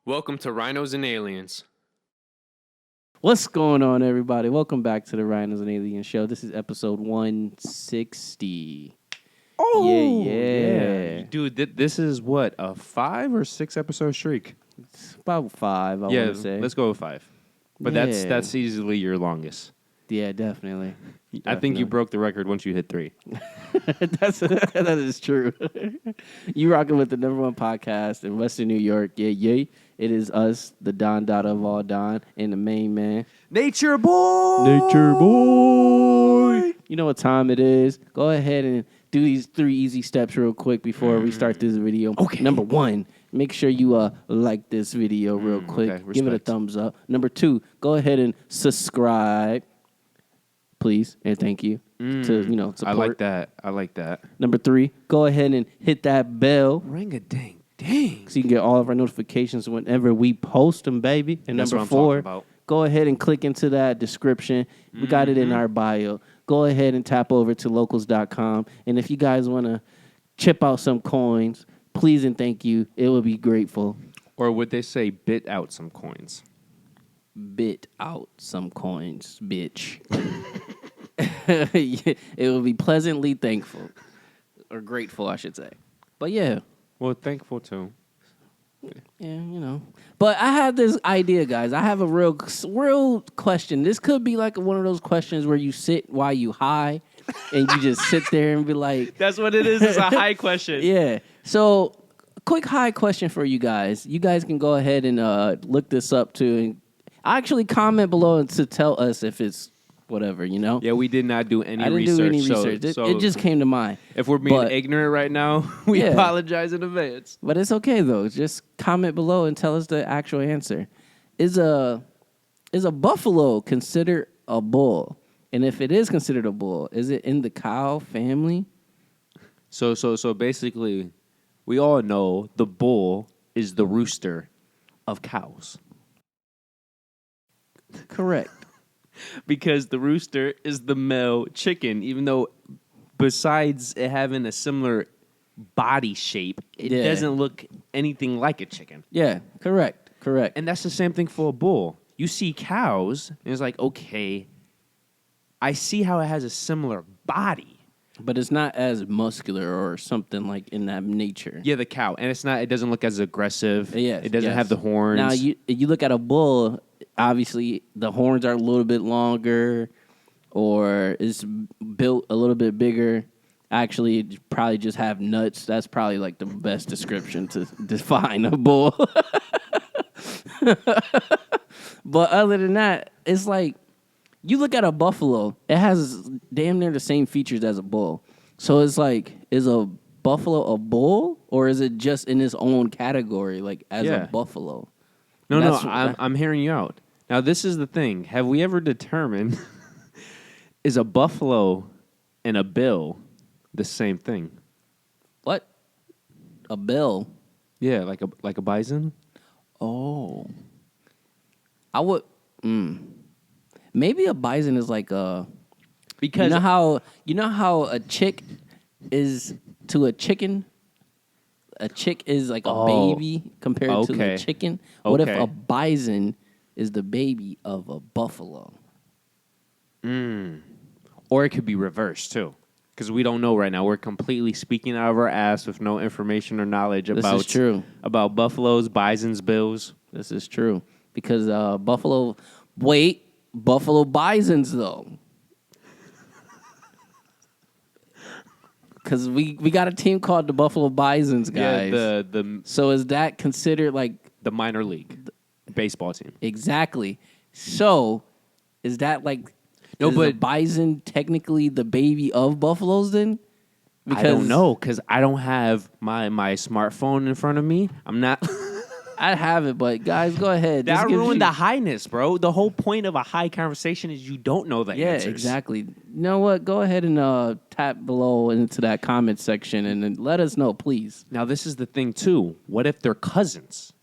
Welcome to Rhinos and Aliens. What's going on, everybody? Welcome back to the Rhinos and Aliens show. This is episode 160. Oh, yeah. Dude, this is what, a 5 or 6 episode streak? It's about 5, I want to say. Let's go with 5. But that's easily your longest. Yeah, definitely. I think you broke the record once you hit 3. That is true. You rocking with the number one podcast in Western New York. Yeah. It is us, the Don Dada of all Don, and the main man. Nature boy! You know what time it is. Go ahead and do these 3 easy steps real quick before we start this video. Okay. Number 1, make sure you like this video real quick. Okay, give it a respect. thumbs up. Number 2, go ahead and subscribe, please, and thank you to support. I like that. Number 3, go ahead and hit that bell Ring-a-ding-ding. so you can get all of our notifications whenever we post them, baby. And That's number what I'm talking 4, about. go ahead and click into that description. We got it in our bio. Go ahead and tap over to locals.com. And if you guys want to chip out some coins, please and thank you. It would be grateful. Or would they say bit out some coins? Bit out some coins, bitch. It will be pleasantly thankful. Or grateful, I should say. But yeah. Well, thankful too. Yeah, But I have this idea, guys. I have a real question. This could be like one of those questions where you sit while you high and you just sit there and be like... That's what it is. It's a high question. Yeah. So, quick high question for you guys. You guys can go ahead and look this up too. And actually comment below to tell us if it's whatever, Yeah, we did not do any I didn't research. do any research. It just came to mind. If we're being But- ignorant right now, we Yeah. apologize in advance. But it's okay though. Just comment below and tell us the actual answer. Is a buffalo considered a bull? And if it is considered a bull, is it in the cow family? So basically, we all know the bull is the rooster of cows. Correct. Because the rooster is the male chicken, even though besides it having a similar body shape, it Yeah. doesn't look anything like a chicken. Yeah, correct. And that's the same thing for a bull. You see cows, and it's like, okay, I see how it has a similar body. But it's not as muscular or something like in that nature. Yeah, the cow. And it doesn't look as aggressive. Yes, It doesn't yes. have the horns. Now, you look at a bull, obviously the horns are a little bit longer or it's built a little bit bigger. Actually, it probably just have nuts. That's probably like the best description to define a bull. But other than that, it's like you look at a buffalo, it has damn near the same features as a bull. So it's like, is a buffalo a bull or is it just in its own category, like as Yeah. a buffalo? No, That's- I'm hearing you out. Now, this is the thing. Have we ever determined, is a buffalo and a bill the same thing? What? A bill? Yeah, like a bison? Oh. I would... Maybe a bison is like a... Because You know how a chick is to a chicken? A chick is like a baby compared to the Okay. chicken. What if Okay. a bison is the baby of a buffalo? or it could be reversed, too. Because we don't know right now. We're completely speaking out of our ass with no information or knowledge This about is true. about buffaloes, bisons, bills. This is true. Because buffalo bisons, though. Because we got a team called the Buffalo Bisons, guys. Yeah, the So is that considered like minor league baseball team. exactly? So is that like No, is but- the bison technically the baby of buffaloes then? I don't know because I don't have my smartphone in front of me. I'm not. I have it, but guys, go ahead. This That gives ruined you- the highness, bro. The whole point of a high conversation is you don't know the Yeah, answers. exactly. You know what? Go ahead and tap below into that comment section and then let us know, please. Now, this is the thing, too. What if they're cousins?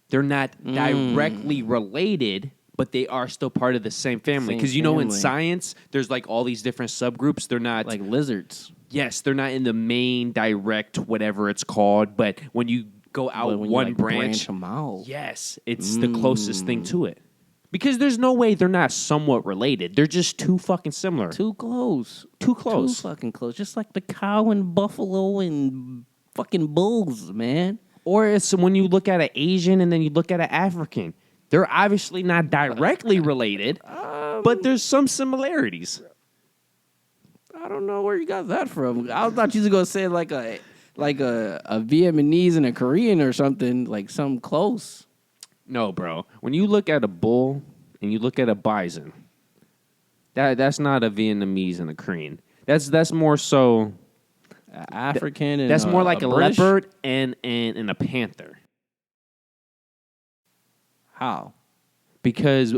They're not directly related, but they are still part of the same family. Same Because, in family. science, there's like all these different subgroups. They're not, Like lizards. yes, they're not in the main direct whatever it's called. But when you go out But when you, one like, branch. them out. Yes, it's the closest thing to it. Because there's no way they're not somewhat related. They're just too fucking similar. Too close. Too close. Too fucking close. Just like the cow and buffalo and fucking bulls, man. Or it's when you look at an Asian and then you look at an African. They're obviously not directly related, but there's some similarities. I don't know where you got that from. I thought you was gonna say like a Vietnamese and a Korean or something, like something close. No, bro. When you look at a bull and you look at a bison, that's not a Vietnamese and a Korean. That's more so African and that's more like a British? leopard and a panther. How? Because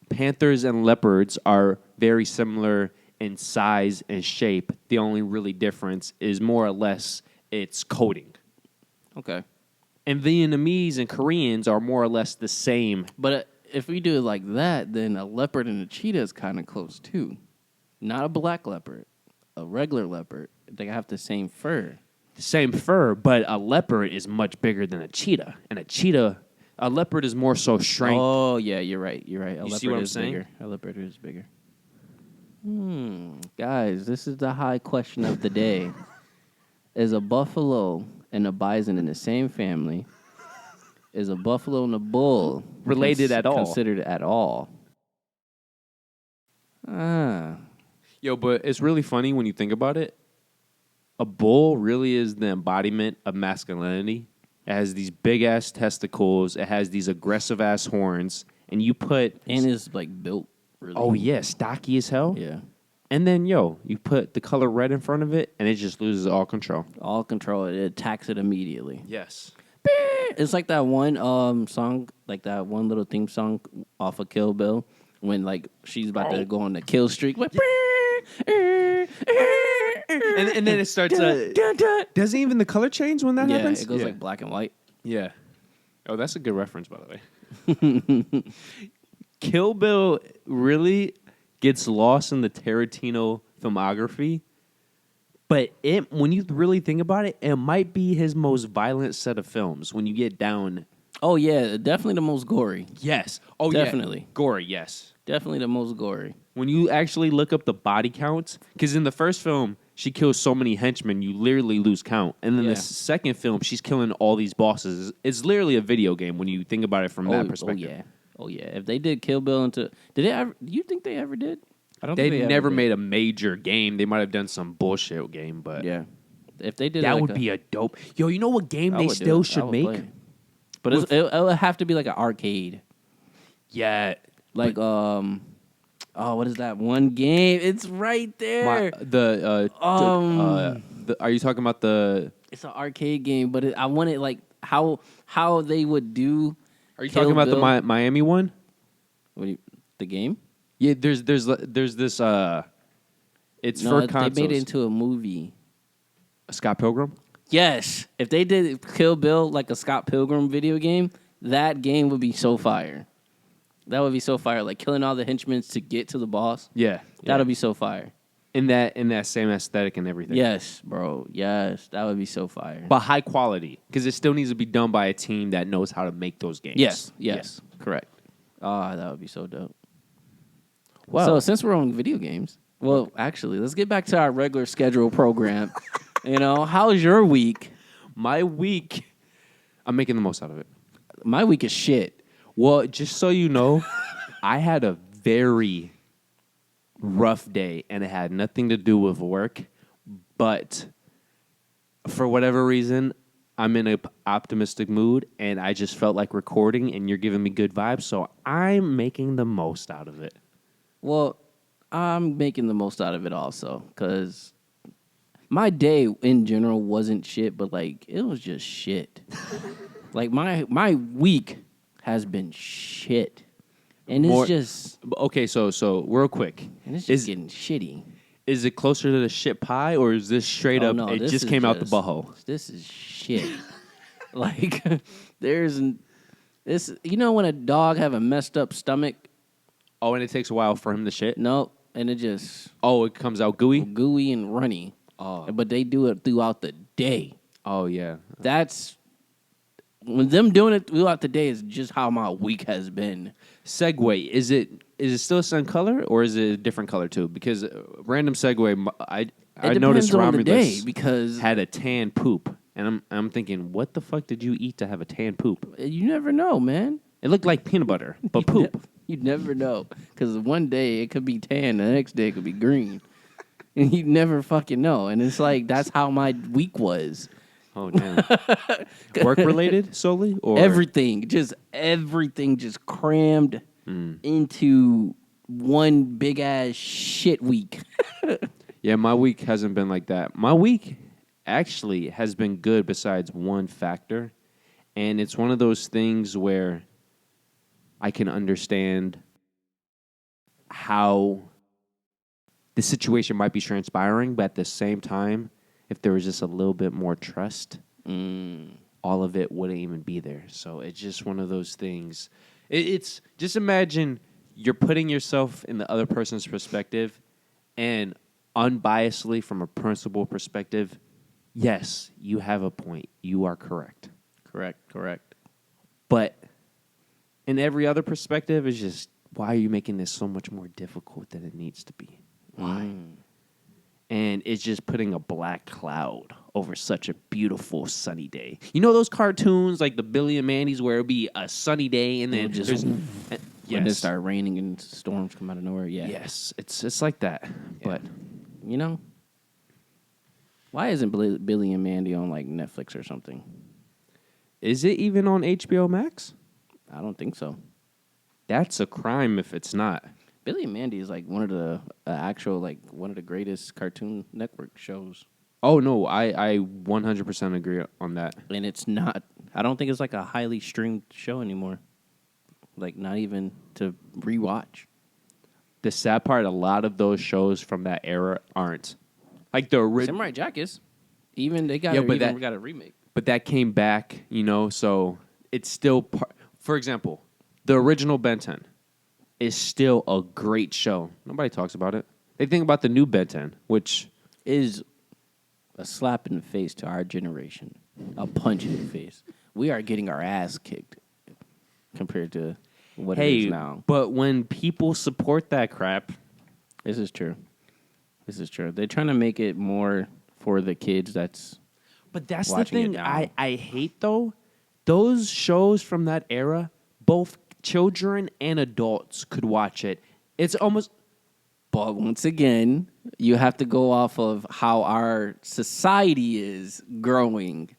panthers and leopards are very similar in size and shape. The only really difference is more or less its coating. Okay. And Vietnamese and Koreans are more or less the same. But if we do it like that, then a leopard and a cheetah is kind of close too. Not a black leopard, a regular leopard. They have the same fur. The same fur, but a leopard is much bigger than a cheetah. And a leopard is more so strength. Oh, yeah, you're right. You're right. A You leopard see what I'm is saying? bigger. A leopard is bigger. Guys, this is the high question of the day. Is a buffalo and a bison in the same family? Is a buffalo and a bull Related at all? Considered at all? Yo, but it's really funny when you think about it. A bull really is the embodiment of masculinity. It has these big-ass testicles. It has these aggressive-ass horns. And you put... And is like built really. Oh, yeah, stocky as hell. Yeah. And then, you put the color red in front of it, and it just loses all control. All control. It attacks it immediately. Yes. It's like that one song, like that one little theme song off of Kill Bill when like she's about to go on the kill streak. Like, And then it starts... doesn't even the color change when that happens? It goes like black and white. Yeah. Oh, that's a good reference, by the way. Kill Bill really gets lost in the Tarantino filmography, but when you really think about it, it might be his most violent set of films when you get down. Oh, yeah, definitely the most gory. Yes. Oh, Definitely. yeah. Gory, yes. Definitely the most gory. When you actually look up the body counts, because in the first film, she kills so many henchmen, you literally lose count. And then the second film, she's killing all these bosses. It's literally a video game when you think about it from that perspective. Oh, yeah. If they did Kill Bill do you think they ever did? I don't They think they never ever did. made a major game. They might have done some bullshit game, but Yeah. If they did that like would be a dope. Yo, you know what game I they would do still it. I should would make? play it. But it would have to be like an arcade. Yeah, Like, what is that one game? It's right there. are you talking about the? It's an arcade game, but I want it like how they would do. Are you Kill talking about Bill. the Miami one? The game? Yeah, there's this. It's No, for consoles. they made it into a movie. Scott Pilgrim. Yes, if they did Kill Bill like a Scott Pilgrim video game, that game would be so fire. That would be so fire. Like killing all the henchmen to get to the boss. Yeah, That'll be so fire. in that same aesthetic and everything. Yes, bro. Yes, that would be so fire. but high quality because it still needs to be done by a team that knows how to make those games. Yes, correct. That would be so dope. Wow. So since we're on video games, well, actually, let's get back to our regular schedule program. How's your week? My week, I'm making the most out of it. My week is shit. Well, just so you know, I had a very rough day, and it had nothing to do with work. But for whatever reason, I'm in an optimistic mood, and I just felt like recording, and you're giving me good vibes, so I'm making the most out of it. Well, I'm making the most out of it also because my day in general wasn't shit, but like it was just shit. Like my week has been shit, and it's just Okay, so real quick. getting shitty. Is it closer to the shit pie, or is this straight up, No, it this just is came out the butthole? This is shit. Like when a dog have a messed up stomach? Oh, and it takes a while for him to shit? No, and it just Oh, it comes out gooey? gooey and runny. Oh. But they do it throughout the day. Oh, yeah. That's when them doing it throughout the day is just how my week has been. Segway, is it still the same color or is it a different color too? Because random segue, I It noticed depends on the day Romulus because had a tan poop, and I'm thinking, what the fuck did you eat to have a tan poop? you never know, man. It looked like peanut butter, but poop. You never know because one day it could be tan, the next day it could be green, and you never fucking know. And it's like that's how my week was. Oh damn! Work related solely or Everything just crammed into one big ass shit week. Yeah, my week hasn't been like that. My week actually has been good besides one factor, and it's one of those things where I can understand how the situation might be transpiring, but at the same time, if there was just a little bit more trust, all of it wouldn't even be there. So it's just one of those things. It's just imagine you're putting yourself in the other person's perspective, and unbiasedly from a principal perspective, yes, you have a point. You are correct. Correct. But in every other perspective, it's just, why are you making this so much more difficult than it needs to be? Why? And it's just putting a black cloud over such a beautiful sunny day. You know those cartoons like the Billy and Mandy's where it'll be a sunny day and then Just when it yes, start raining and storms come out of nowhere. Yeah. yes, it's like that. But You know, why isn't Billy and Mandy on like Netflix or something? is it even on HBO Max? I don't think so. That's a crime if it's not. Billy and Mandy is like one of the one of the greatest Cartoon Network shows, Oh no, I 100% agree on that. and it's not. I don't think it's like a highly streamed show anymore. Like not even to rewatch. The sad part, a lot of those shows from that era aren't. Like the original, Samurai Jack is. Even they got Yeah, a, but even got a remake. but that came back, so it's still part. For example, the original Ben 10 is still a great show. Nobody talks about it. They think about the new Ben 10, which Is a slap in the face to our generation, a punch in the face. We are getting our ass kicked compared to what it is now. but when people support that crap, This is true. They're trying to make it more for the kids. That's that's the watching it thing now. I hate though. Those shows from that era, both children and adults could watch it. It's almost But once again, you have to go off of how our society is growing.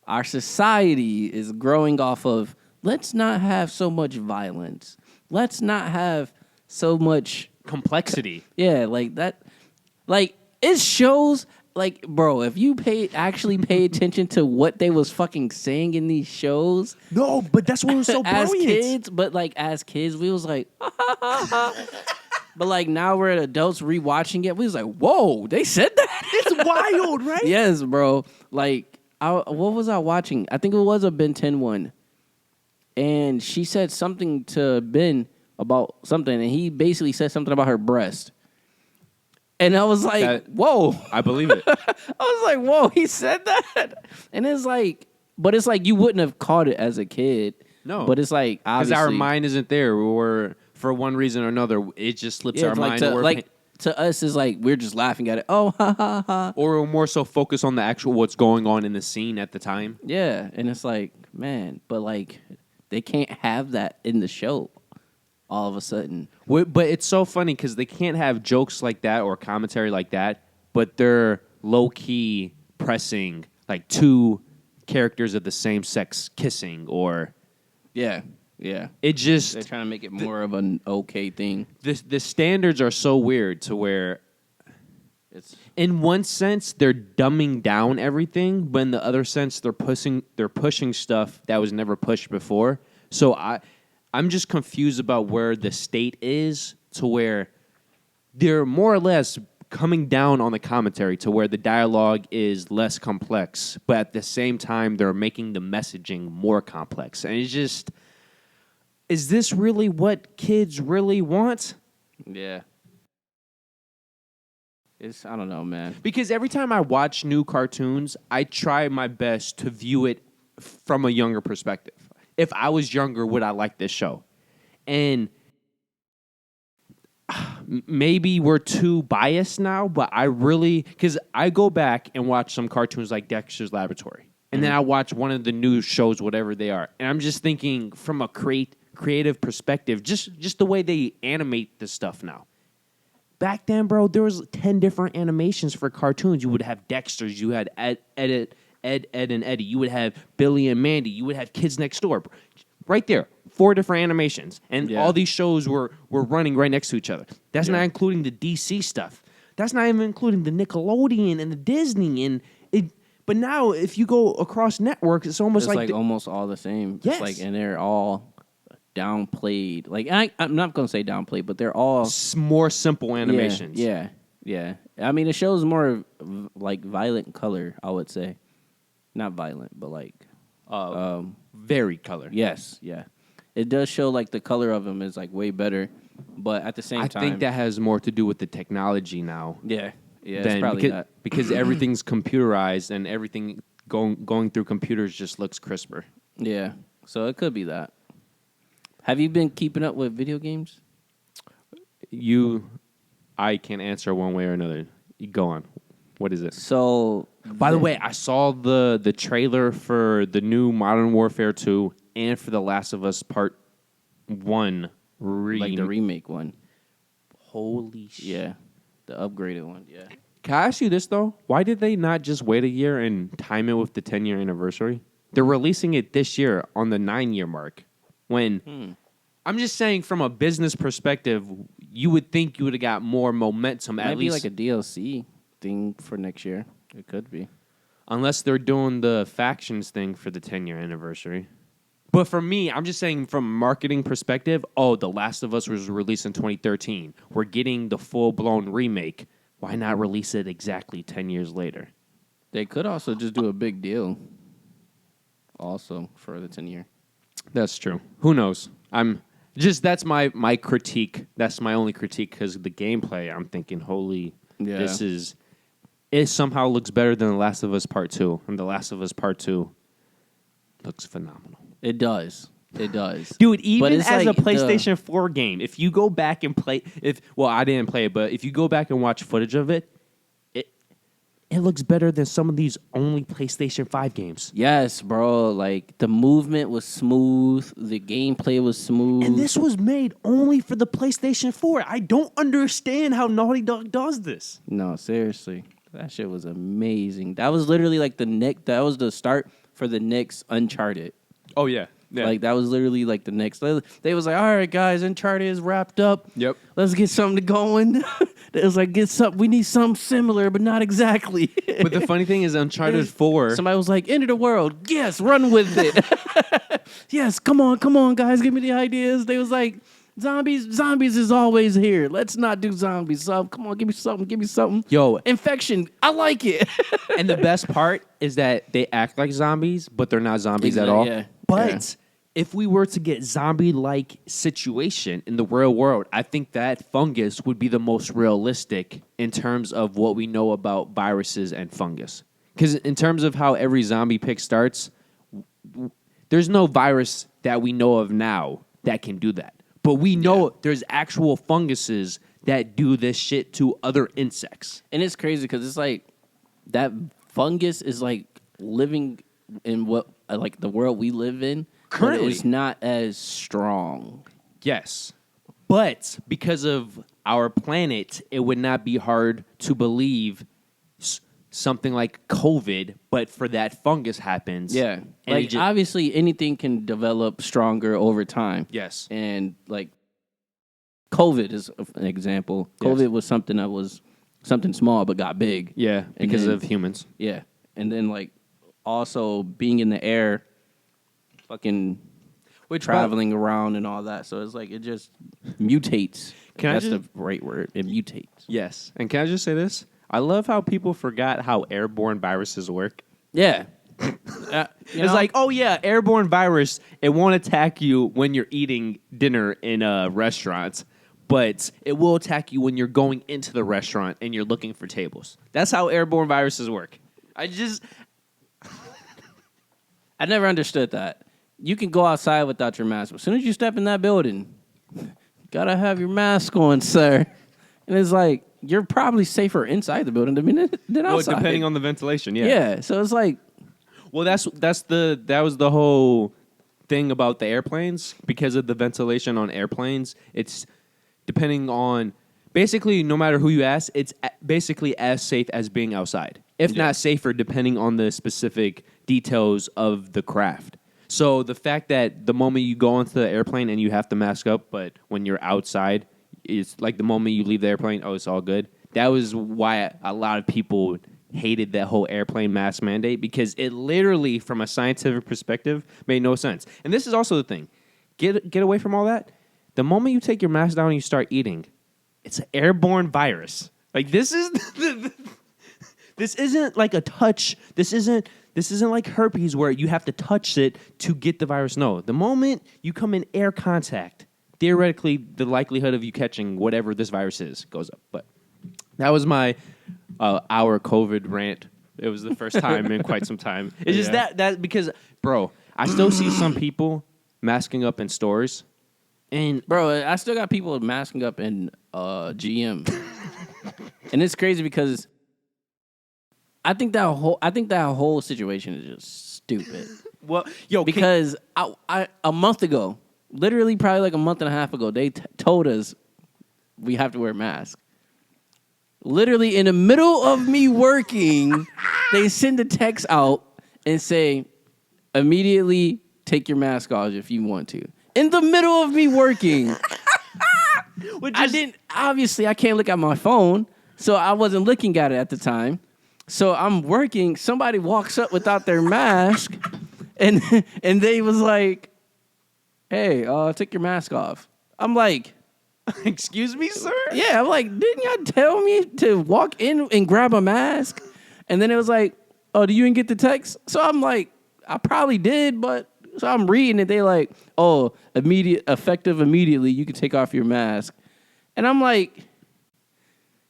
Our society is growing off of let's not have so much violence. Let's not have so much complexity. like that. Like it shows like bro, if you actually pay attention to what they was fucking saying in these shows No, but that's what was so as kids, but like as kids we was like but like now we're adults rewatching it. We was like, whoa, they said that. It's wild, right? Yes, bro. Like, what was I watching? I think it was a Ben 10 one. And she said something to Ben about something, and he basically said something about her breast. And I was like, whoa. I believe it. I was like, whoa, he said that? And it's like, but it's like you wouldn't have caught it as a kid. No. But it's like, Because obviously. our mind isn't there. Or for one reason or another, it just slips Yeah, our it's mind. to us, is like, we're just laughing at it. Oh, ha, ha, ha. Or we're more so focused on the actual what's going on in the scene at the time. Yeah, and it's like, man, but like, they can't have that in the show all of a sudden. But it's so funny because they can't have jokes like that or commentary like that, but they're low-key pressing like two characters of the same sex kissing or... Yeah. It just... They're trying to make it more of an okay thing. The standards are so weird to where... It's In one sense, they're dumbing down everything, but in the other sense, they're pushing stuff that was never pushed before. So I'm just confused about where the state is to where they're more or less coming down on the commentary to where the dialogue is less complex, but at the same time, they're making the messaging more complex. And it's just, is this really what kids really want? yeah. I don't know, man. Because every time I watch new cartoons, I try my best to view it from a younger perspective. If I was younger, would I like this show? And maybe we're too biased now, but I really, because I go back and watch some cartoons like Dexter's Laboratory, and then I watch one of the new shows, whatever they are, and I'm just thinking from a creative perspective, just the way they animate this stuff now. Back then, bro, there was 10 different animations for cartoons. You would have Dexter's, you had Ed, and Eddie. You would have Billy and Mandy. You would have Kids Next Door. Right there, 4 different animations. And all these shows were running right next to each other. That's not including the DC stuff. That's not even including the Nickelodeon and the Disney. But now, if you go across networks, it's almost like almost all the same. Yes. It's and they're all downplayed. Like, I'm not going to say downplayed, but they're all more simple animations. Yeah. I mean, it shows more like violent color, I would say. Not violent, but like very color. Yes, yeah. It does show like the color of them is like way better, but at the same time, I think that has more to do with the technology now. Yeah, it's probably because everything's computerized and everything going through computers just looks crisper. Yeah, so it could be that. Have you been keeping up with video games? I can't answer one way or another. You go on. What is it? So, by the way, I saw the trailer for the new Modern Warfare 2 and for The Last of Us Part 1. Like the remake one. Holy shit. Yeah, the upgraded one, yeah. Can I ask you this, though? Why did they not just wait a year and time it with the 10-year anniversary? They're releasing it this year on the 9-year mark. When I'm just saying from a business perspective, you would think you would have got more momentum. Might be like a DLC thing for next year. It could be. Unless they're doing the factions thing for the 10-year anniversary. But for me, I'm just saying from a marketing perspective, The Last of Us was released in 2013. We're getting the full-blown remake. Why not release it exactly 10 years later? They could also just do a big deal also for the 10-year. That's true. Who knows? That's my critique. That's my only critique because the gameplay, I'm thinking, it somehow looks better than The Last of Us Part 2. And The Last of Us Part 2 looks phenomenal. It does. Dude, even as like a PlayStation 4 game, if you go back and play, I didn't play it, but if you go back and watch footage of it, it looks better than some of these only PlayStation 5 games. Yes, bro. Like, the movement was smooth. The gameplay was smooth. And this was made only for the PlayStation 4. I don't understand how Naughty Dog does this. No, seriously. That shit was amazing. That was literally like that was the start for the next Uncharted. Oh, yeah. Like, that was literally like the next. They was like, all right, guys, Uncharted is wrapped up. Yep. Let's get something going. It was like, we need something similar, but not exactly. But the funny thing is, Uncharted 4. Somebody was like, end of the world. Yes, run with it. Yes, come on, guys, give me the ideas. They was like, zombies is always here. Let's not do zombies. So come on, give me something. Yo. Infection, I like it. And the best part is that they act like zombies, but they're not zombies at all. Yeah. But if we were to get zombie-like situation in the real world, I think that fungus would be the most realistic in terms of what we know about viruses and fungus. Because in terms of how every zombie pick starts, there's no virus that we know of now that can do that. But we know there's actual funguses that do this shit to other insects. And it's crazy because it's like that fungus is like living in what like the world we live in. Currently, it's not as strong. Yes. But because of our planet, it would not be hard to believe something like COVID, but for that fungus happens. Yeah. And like, obviously, anything can develop stronger over time. Yes. And, like, COVID is an example. COVID was something that was something small but got big. Yeah, because of humans. Yeah. And then, like, also being in the air, fucking traveling around and all that. So it's like it just mutates. That's the right word. It mutates. Yes. And can I just say this? I love how people forgot how airborne viruses work. Yeah. It's like, oh, yeah, airborne virus, it won't attack you when you're eating dinner in a restaurant, but it will attack you when you're going into the restaurant and you're looking for tables. That's how airborne viruses work. I never understood that. You can go outside without your mask, but as soon as you step in that building, gotta have your mask on, sir. And it's like you're probably safer inside the building than outside. Well, depending on the ventilation, yeah. Yeah, so it's like, Well, that was the whole thing about the airplanes, because of the ventilation on airplanes. It's depending on basically no matter who you ask, it's basically as safe as being outside, if not safer, depending on the specific details of the craft. So the fact that the moment you go onto the airplane and you have to mask up, but when you're outside, it's like the moment you leave the airplane, oh, it's all good. That was why a lot of people hated that whole airplane mask mandate, because it literally, from a scientific perspective, made no sense. And this is also the thing. Get away from all that. The moment you take your mask down and you start eating, it's an airborne virus. Like, this is this isn't like a touch. This isn't like herpes where you have to touch it to get the virus. No. The moment you come in air contact, theoretically, the likelihood of you catching whatever this virus is goes up. But that was my our COVID rant. It was the first time in quite some time. It's just that because, bro, I still see some people masking up in stores. And bro, I still got people masking up in GM. And it's crazy because I think that whole situation is just stupid. well, yo, because I a month ago, literally probably like a month and a half ago, they told us we have to wear masks. Literally in the middle of me working, they send a text out and say, immediately take your mask off if you want to. In the middle of me working. Obviously, I can't look at my phone, so I wasn't looking at it at the time. So I'm working, somebody walks up without their mask, and they was like, hey, take your mask off. I'm like, excuse me, sir? Yeah, I'm like, didn't y'all tell me to walk in and grab a mask? And then it was like, oh, do you even get the text? So I'm like, I probably did, but so I'm reading it. They like, oh, effective immediately. You can take off your mask. And I'm like,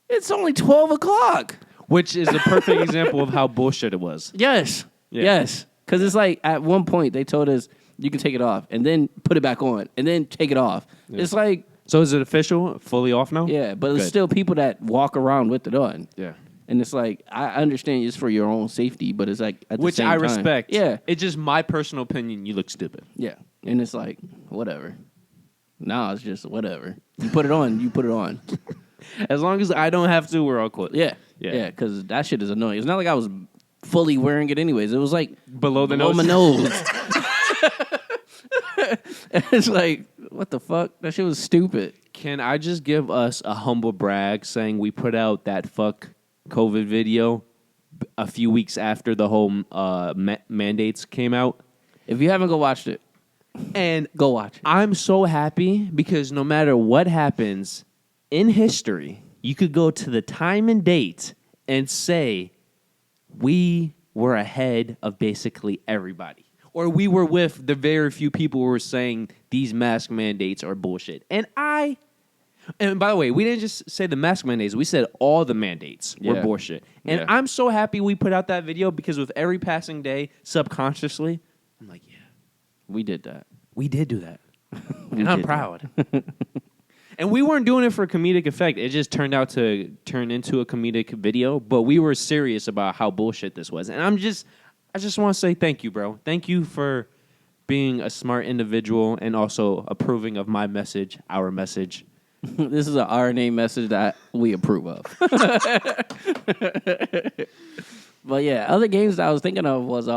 it's only 12 o'clock. Which is a perfect example of how bullshit it was. Yes. Yeah. Yes. Because it's like at one point they told us you can take it off and then put it back on and then take it off. Yeah. It's like. So is it official? Fully off now? Yeah, but there's still people that walk around with it on. Yeah. And it's like, I understand it's for your own safety, but it's like at the Which same I time, respect. Yeah. It's just my personal opinion. You look stupid. Yeah. And it's like, whatever. Nah, it's just whatever. You put it on, you put it on. As long as I don't have to, we're all cool. Yeah. Yeah, because that shit is annoying. It's not like I was fully wearing it anyways. It was like below my nose. And it's like, what the fuck? That shit was stupid. Can I just give us a humble brag saying we put out that fuck COVID video a few weeks after the whole mandates came out? If you haven't go watched it, and go watch it. I'm so happy because no matter what happens in history, you could go to the time and date and say we were ahead of basically everybody. Or we were with the very few people who were saying these mask mandates are bullshit. And by the way, we didn't just say the mask mandates. We said all the mandates were bullshit. And I'm so happy we put out that video because with every passing day, subconsciously, I'm like, yeah. We did that. We did do that. And I'm proud. And we weren't doing it for comedic effect. It just turned out to turn into a comedic video. But we were serious about how bullshit this was. And I just want to say thank you, bro. Thank you for being a smart individual and also approving of my message, our message. This is an RNA message that we approve of. But yeah, other games that I was thinking of was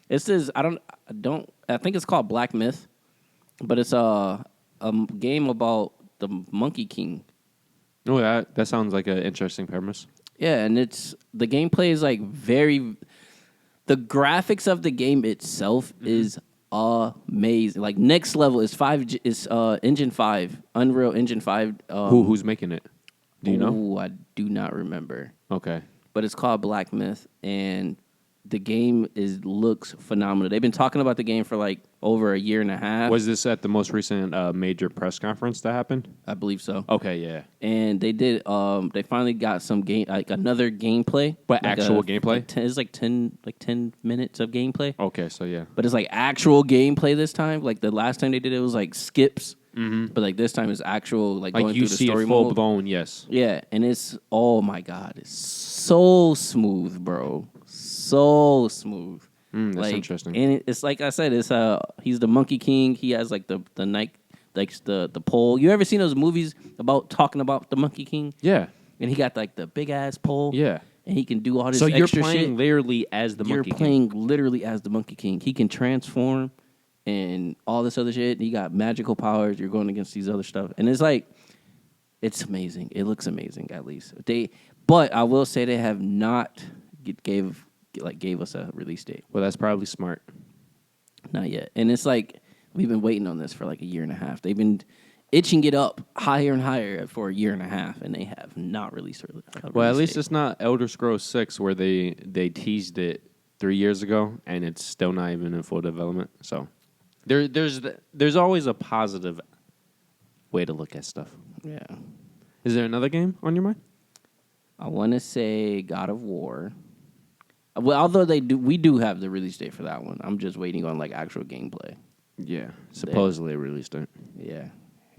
it's this I think it's called Black Myth, but it's a game about the Monkey King. Oh, that sounds like an interesting premise. Yeah, and the gameplay is like the graphics of the game itself is amazing. Like next level is Engine 5, Unreal Engine 5. Who's making it? Do you know? I do not remember. Okay. But it's called Black Myth, and the game looks phenomenal. They've been talking about the game for like over a year and a half. Was this at the most recent major press conference that happened? I believe so. Okay, yeah. And they did. They finally got some game, like another gameplay. But like actual gameplay? It's like 10 minutes of gameplay. Okay, so yeah. But it's like actual gameplay this time. Like the last time they did it was like skips. But like this time it's actual like going Like you through the see story it full mode. blown, yes. Yeah, and it's oh my god, it's so smooth, bro. So smooth. That's like, interesting. And it's like I said, it's he's the Monkey King. He has like the night like the pole. You ever seen those movies about talking about the Monkey King? Yeah. And he got like the big ass pole. Yeah. And he can do all this So you're extra playing shit. literally as the You're Monkey playing literally as the Monkey King. He can transform and all this other shit. He got magical powers. You're going against these other stuff. And it's like it's amazing. It looks amazing at least. But I will say they have not gave us a release date. Well, that's probably smart. Not yet. And it's like we've been waiting on this for like a year and a half. They've been itching it up higher and higher for a year and a half, and they have not released it. Well, at least it's not Elder Scrolls 6 where they teased it 3 years ago and it's still not even in full development. So there's always a positive way to look at stuff. Yeah. Is there another game on your mind? I want to say God of War. Well, although we do have the release date for that one. I'm just waiting on like actual gameplay. Yeah, supposedly released it. Yeah,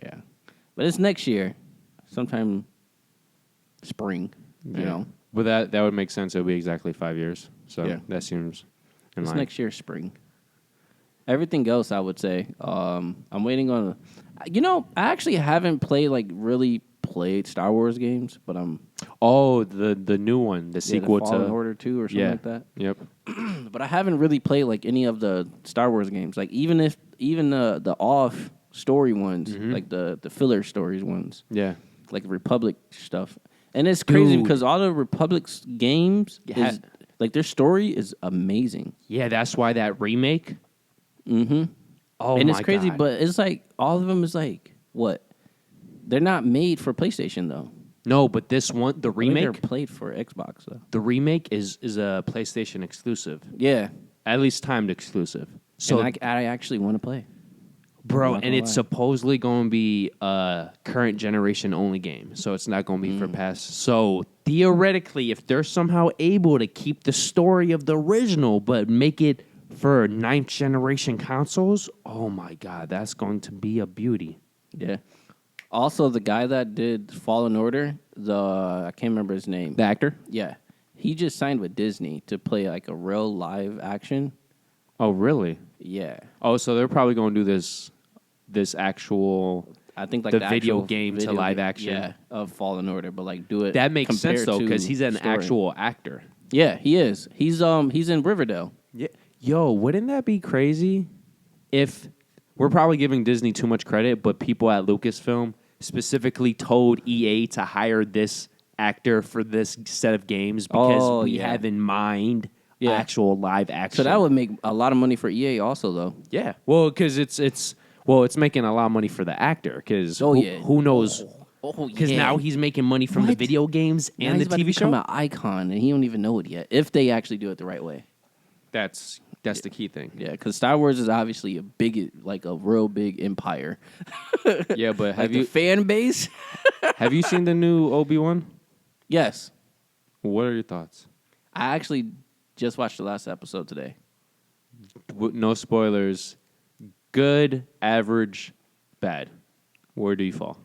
yeah. But it's next year, sometime spring. You know, But that would make sense. It would be exactly 5 years. So that seems in it's line. next year spring. Everything else, I would say, I'm waiting on. I actually haven't really played Star Wars games, but I'm the new one, the sequel the Fallen to Order 2 or something like that. Yep. But I haven't really played like any of the Star Wars games. Like even the off story ones, like the filler stories ones, Yeah. like Republic stuff. And it's crazy Dude. because all the Republic's games is like their story is amazing. Yeah, that's why that remake. Mm-hmm. Oh, And my it's crazy, God. but it's like all of them is like what? They're not made for PlayStation though. No, but this one, the I think they're remake, played for Xbox though. the remake is a PlayStation exclusive, Yeah. at least timed exclusive. So, And I actually want to play. bro, I'm not and gonna it's lie. supposedly going to be a current generation only game, so it's not going to be for past. So theoretically, if they're somehow able to keep the story of the original but make it for 9th generation consoles, oh my God, that's going to be a beauty. Yeah. Also, the guy that did Fallen Order, I can't remember his name. The actor? Yeah, he just signed with Disney to play like a real live action. Oh, really? Yeah, Oh, so they're probably going to do this actual. I think like The the video actual game to video live game, action. yeah, of Fallen Order, but like do it. That makes sense compared though, to because he's an story. actual actor. Yeah, he is. He's in Riverdale. Yeah. Yo, wouldn't that be crazy if we're probably giving Disney too much credit, but people at Lucasfilm specifically told EA to hire this actor for this set of games because we have in mind actual live action. So that would make a lot of money for EA also though. Yeah. Well, because it's making a lot of money for the actor because who knows? Oh, Because yeah. now he's making money from the What? video games Now and he's the about to TV show. become an icon, and he don't even know it yet. If they actually do it the right way. That's the key thing. Yeah, because Star Wars is obviously a real big empire. Yeah, but Like have the you fan base? have you seen the new Obi-Wan? Yes. What are your thoughts? I actually just watched the last episode today. No spoilers. Good, average, bad. Where do you fall?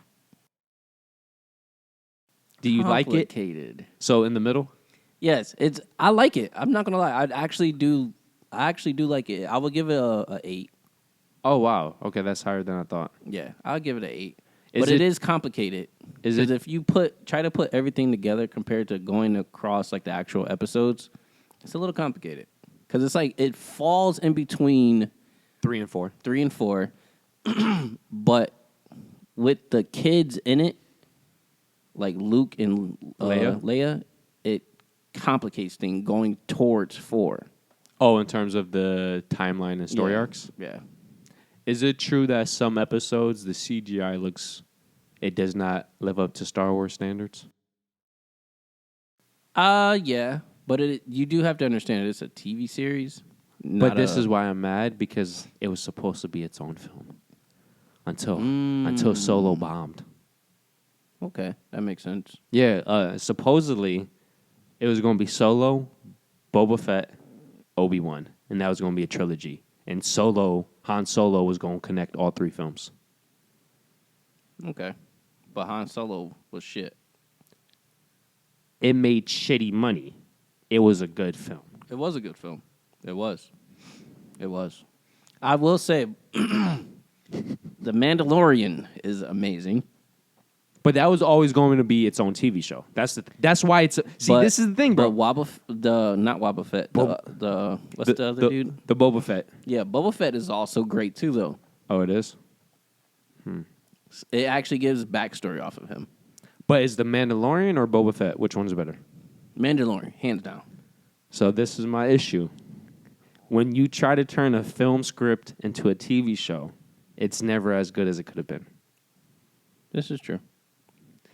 Do you like it? Complicated. So in the middle? Yes, I like it. I'm not gonna lie. I actually do like it. I would give it a 8. Oh wow. Okay, that's higher than I thought. Yeah, I'll give it an 8. Is But it- it is complicated. Is Because it- if you try to put everything together compared to going across like the actual episodes, it's a little complicated. Because it's like it falls in between 3 and 4. 3 and 4, but with the kids in it, like Luke and Leia, it complicates things going towards 4. Oh, in terms of the timeline and story arcs? Yeah. Is it true that some episodes the CGI does not live up to Star Wars standards? Yeah, But you do have to understand it's a TV series. But this is why I'm mad, because it was supposed to be its own film until Solo bombed. Okay, that makes sense. Yeah, supposedly it was going to be Solo, Boba Fett, Obi-Wan, and that was going to be a trilogy. And Han Solo was going to connect all three films. Okay, but Han Solo was shit. It made shitty money. It was a good film. It was a good film. It was. I will say, The Mandalorian is amazing. But that was always going to be its own TV show. That's why it's... this is the thing, bro. But not Wobba Fett. What's the other dude? The Boba Fett. Yeah, Boba Fett is also great too, though. Oh, it is? It actually gives backstory off of him. But is the Mandalorian or Boba Fett? Which one's better? Mandalorian, hands down. So this is my issue. When you try to turn a film script into a TV show, it's never as good as it could have been. This is true.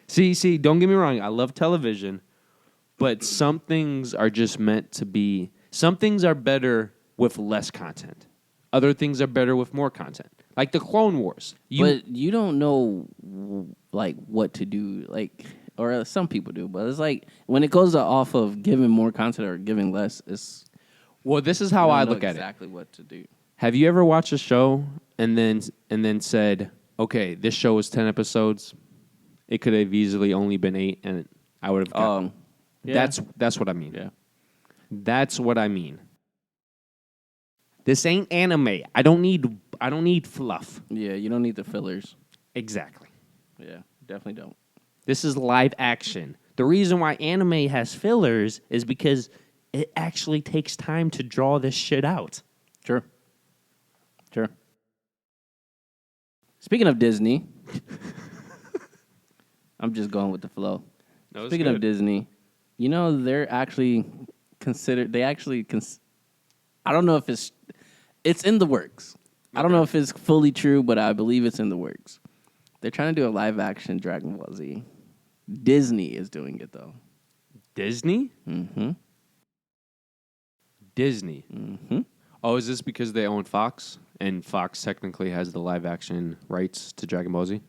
See, don't get me wrong. I love television, but some things are just meant to be... Some things are better with less content. Other things are better with more content. Like the Clone Wars. But you don't know, like, what to do, like... Or some people do, but it's like when it goes off of giving more content or giving less, it's... Well, this is how I look at it. Exactly what to do. Have you ever watched a show and then said, okay, this show was 10 episodes. It could have easily only been 8, and I would have gotten... Yeah. That's what I mean. Yeah. That's what I mean. This ain't anime. I don't need fluff. Yeah, you don't need the fillers. Exactly. Yeah, definitely don't. This is live action. The reason why anime has fillers is because it actually takes time to draw this shit out. Sure. Speaking of Disney, I'm just going with the flow. No, Speaking of Disney, you know, they're actually considered... I don't know if it's in the works. Okay. I don't know if it's fully true, but I believe it's in the works. They're trying to do a live-action Dragon Ball Z. Disney is doing it, though. Disney? Mm-hmm. Disney? Mm-hmm. Oh, is this because they own Fox? And Fox technically has the live-action rights to Dragon Ball Z?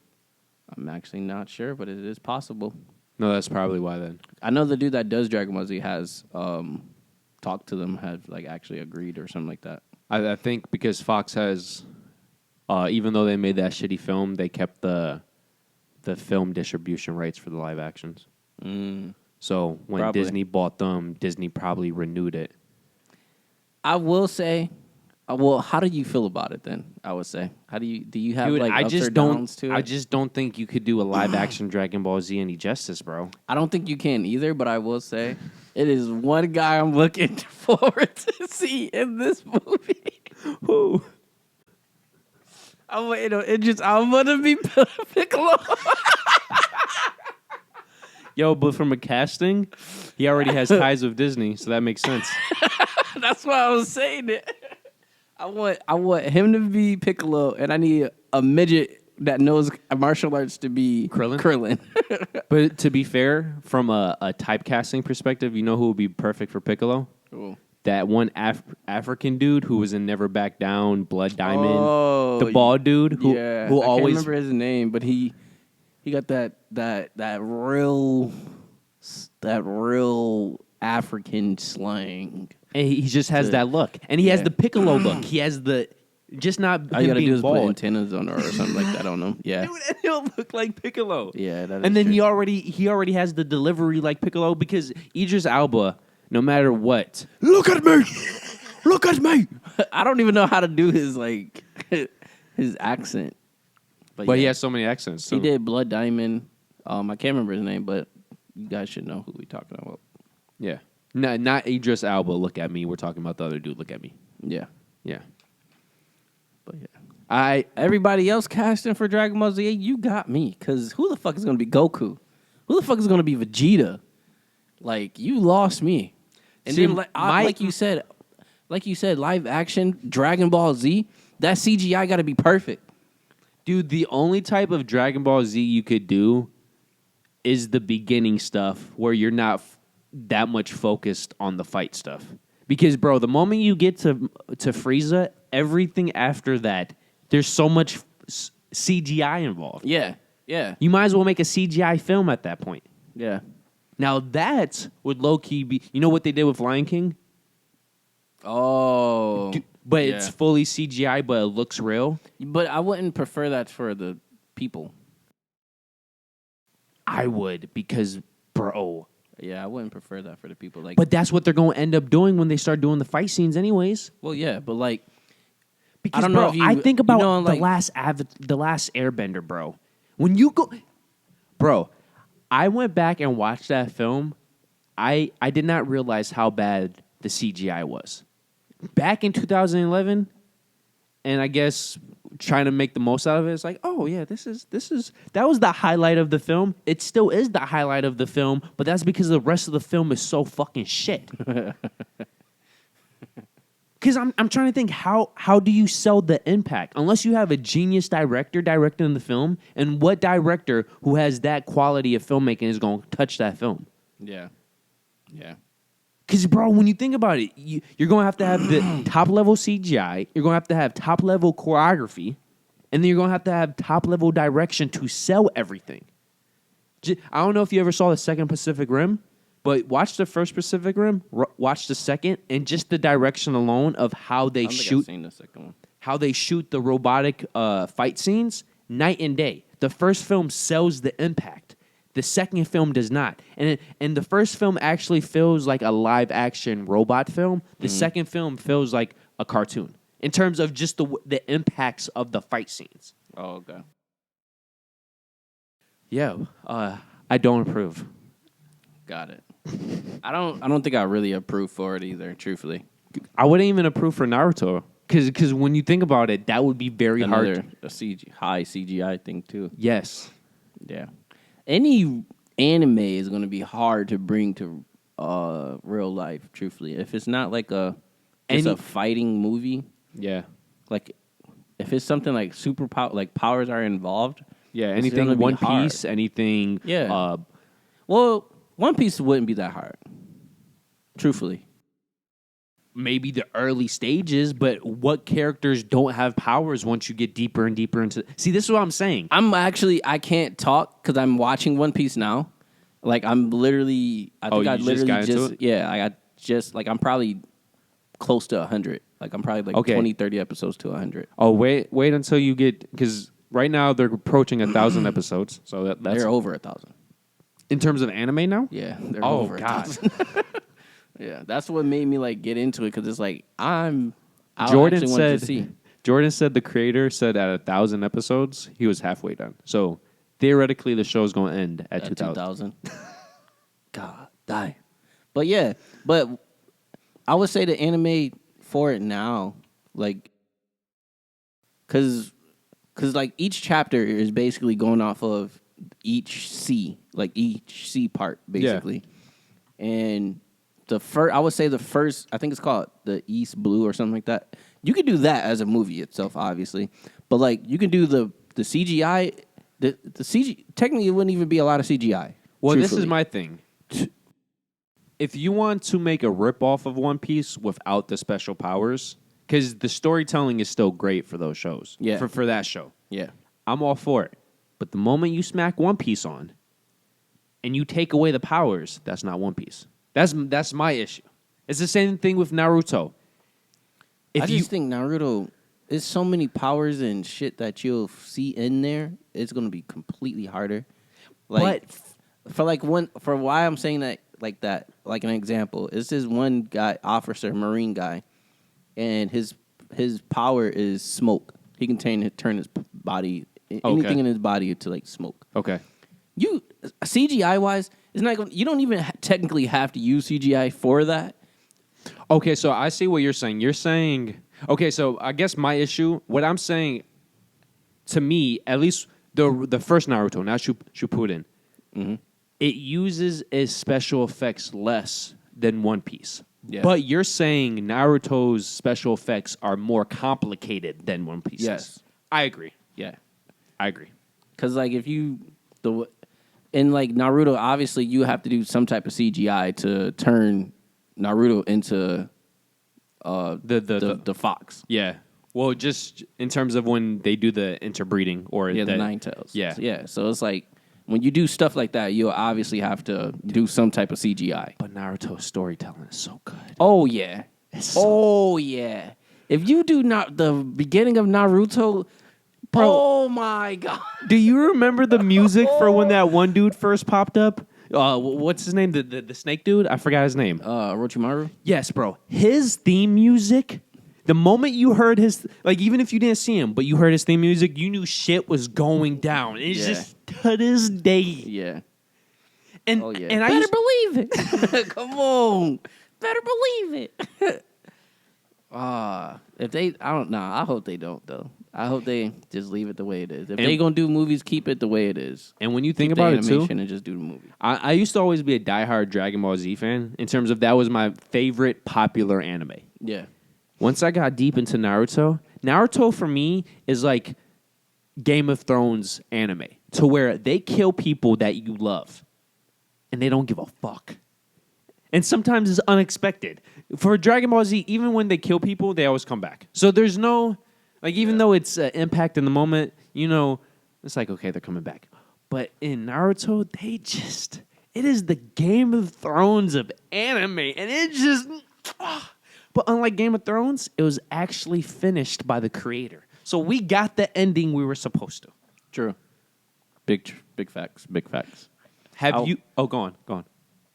I'm actually not sure, but it is possible. No, that's probably why then. I know the dude that does Dragon Ball Z has talked to them, had like actually agreed or something like that. I think because Fox has, even though they made that shitty film, they kept the film distribution rights for the live actions. So when Disney bought them, Disney probably renewed it. I will say, well, how do you feel about it then? I would say, do you have like ups or downs to it? I just don't think you could do a live action Dragon Ball Z any justice, bro. I don't think you can either, but I will say it is one guy I'm looking forward to see in this movie. Who? I'm gonna be Piccolo. Yo, but from a casting, he already has ties with Disney, so that makes sense. That's why I was saying it. I want him to be Piccolo, and I need a midget that knows martial arts to be Krillin. But to be fair, from a typecasting perspective, you know who would be perfect for Piccolo? Cool. That one African dude who was in Never Back Down, Blood Diamond, the bald dude who always... I can't remember his name, but he got that real African slang. And he just has that look, and he has the Piccolo look. He has the just not. All you gotta being do is bald. put antennas on her or something like that. I don't know. Yeah, Dude, and he'll look like Piccolo. Yeah, that is and then true. he already has the delivery like Piccolo because Idris Elba, no matter what, look at me. I don't even know how to do his like his accent. But he has so many accents. So. He did Blood Diamond. I can't remember his name, but you guys should know who we're talking about. Yeah. No, not Idris Elba, look at me. We're talking about the other dude, look at me. Yeah. Yeah. But yeah. Everybody else casting for Dragon Ball Z, you got me. Because who the fuck is going to be Goku? Who the fuck is going to be Vegeta? Like, you lost me. And See, then, like you said, live action Dragon Ball Z, that CGI got to be perfect. Dude, the only type of Dragon Ball Z you could do is the beginning stuff where you're not that much focused on the fight stuff. Because, bro, the moment you get to Frieza, everything after that, there's so much CGI involved. Yeah. You might as well make a CGI film at that point. Yeah. Now, that would low-key be... You know what they did with Lion King? Oh. But it's fully CGI, but it looks real. But I wouldn't prefer that for the people. I would, because, bro... Yeah, I wouldn't prefer that for the people. Like, But that's what they're going to end up doing when they start doing the fight scenes anyways. well, yeah, but like... Because, I don't bro, know if you... I think about you know, like, the last Airbender, bro. When you go... Bro, I went back and watched that film. I did not realize how bad the CGI was. Back in 2011, and I guess trying to make the most out of it, it's like, oh, yeah, that was the highlight of the film. It still is the highlight of the film, but that's because the rest of the film is so fucking shit. Because I'm trying to think, how do you sell the impact? Unless you have a genius director directing the film, and what director who has that quality of filmmaking is going to touch that film? Yeah. Because, bro, when you think about it, you're going to have the top-level CGI, you're going to have top-level choreography, and then you're going to have top-level direction to sell everything. I don't know if you ever saw the second Pacific Rim, but watch the first Pacific Rim, watch the second, and just the direction alone of how they shoot. I've seen the second one. How they shoot the robotic fight scenes, night and day. The first film sells the impact. The second film does not. And the first film actually feels like a live-action robot film. The second film feels like a cartoon in terms of just the impacts of the fight scenes. Oh, okay. Yeah, I don't approve. Got it. I don't think I really approve for it either, truthfully. I wouldn't even approve for Naruto. Because when you think about it, that would be very hard. High CGI thing, too. Yes. Yeah. Any anime is going to be hard to bring to real life, truthfully. If it's not like a fighting movie, Yeah. like if it's something like like powers are involved. Yeah, it's anything gonna be One hard. Piece, anything. Yeah. Well, One Piece wouldn't be that hard, truthfully. Maybe the early stages, but what characters don't have powers once you get deeper and deeper into... See, this is what I'm saying. I can't talk because I'm watching One Piece now. Like, I'm literally... I got I'm probably close to 100. Like, I'm probably like 20, 30 episodes to 100. Oh, wait until you get... Because right now they're approaching 1,000 episodes. So that's... They're over 1,000. In terms of anime now? Yeah, they're over 1,000. Yeah, that's what made me like get into it because it's like Jordan said the creator said at 1,000 episodes he was halfway done. So theoretically the show's going to end at 2,000. God, die. But yeah, I would say the anime for it now, like, cause like each chapter is basically going off of each sea part basically, and. I would say the first, I think it's called the East Blue or something like that. You could do that as a movie itself, obviously. But, like, you can do the CGI. The CG, technically, it wouldn't even be a lot of CGI. Well, this is my thing. If you want to make a ripoff of One Piece without the special powers, because the storytelling is still great for those shows. Yeah. For that show. Yeah. I'm all for it. But the moment you smack One Piece on and you take away the powers, that's not One Piece. That's my issue. It's the same thing with Naruto. I just think Naruto, there's so many powers and shit that you'll see in there. It's going to be completely harder. Like, for why I'm saying that, like an example, it's this one guy, officer, Marine guy, and his power is smoke. He can turn his body, anything in his body to like smoke. Okay. You CGI wise, it's not. You don't even technically have to use CGI for that. Okay, so I see what you're saying. You're saying okay. So I guess my issue, what I'm saying, to me, at least the first Naruto, not Shippuden, it uses its special effects less than One Piece. Yeah. But you're saying Naruto's special effects are more complicated than One Piece's. Yes, I agree. Yeah, I agree. Because like if in like Naruto, obviously you have to do some type of CGI to turn Naruto into the fox. Yeah. Well, just in terms of when they do the interbreeding or Yeah, the that, nine tails. Yeah. Yeah. So it's like when you do stuff like that, you'll obviously have to do some type of CGI. But Naruto's storytelling is so good. Oh yeah. Oh yeah. If you do not the beginning of Naruto, Bro. oh my god. Do you remember the music for when that one dude first popped up? What's his name? The snake dude? I forgot his name. Orochimaru? Yes, bro. His theme music, the moment you heard his, like, even if you didn't see him, but you heard his theme music, you knew shit was going down. It's Yeah. just to this day. Yeah. And, Oh yeah. and I Better used, believe it. Come on. Better believe it. If they, I don't know. I hope they don't though. I hope they just leave it the way it is. If they gonna do movies, keep it the way it is. and when you think Keep the about it too, animation and just do the movie. I used to always be a diehard Dragon Ball Z fan in terms of that was my favorite popular anime. Yeah. Once I got deep into Naruto for me is like Game of Thrones anime, to where they kill people that you love and they don't give a fuck. And sometimes it's unexpected. For Dragon Ball Z, even when they kill people, they always come back. So there's no, like, even though it's impact in the moment, you know, it's like, okay, they're coming back. But in Naruto, it is the Game of Thrones of anime. And it just, But unlike Game of Thrones, it was actually finished by the creator. So we got the ending we were supposed to. True. Big facts. Big facts. Have you? Oh, go on.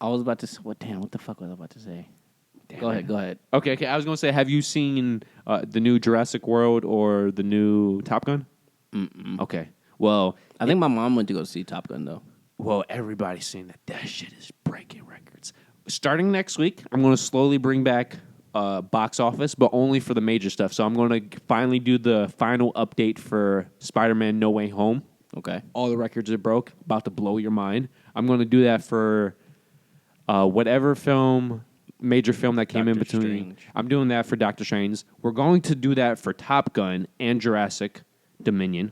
I was about to say, what the fuck was I about to say? Go ahead. Okay. I was going to say, have you seen the new Jurassic World or the new Top Gun? Mm-mm. Okay. Well, I think my mom went to go see Top Gun, though. Well, everybody's saying that shit is breaking records. Starting next week, I'm going to slowly bring back box office, but only for the major stuff. So I'm going to finally do the final update for Spider-Man No Way Home. Okay. All the records are broke. About to blow your mind. I'm going to do that for whatever major film that came in Doctor between. Strange. I'm doing that for Doctor Strange. We're going to do that for Top Gun and Jurassic Dominion.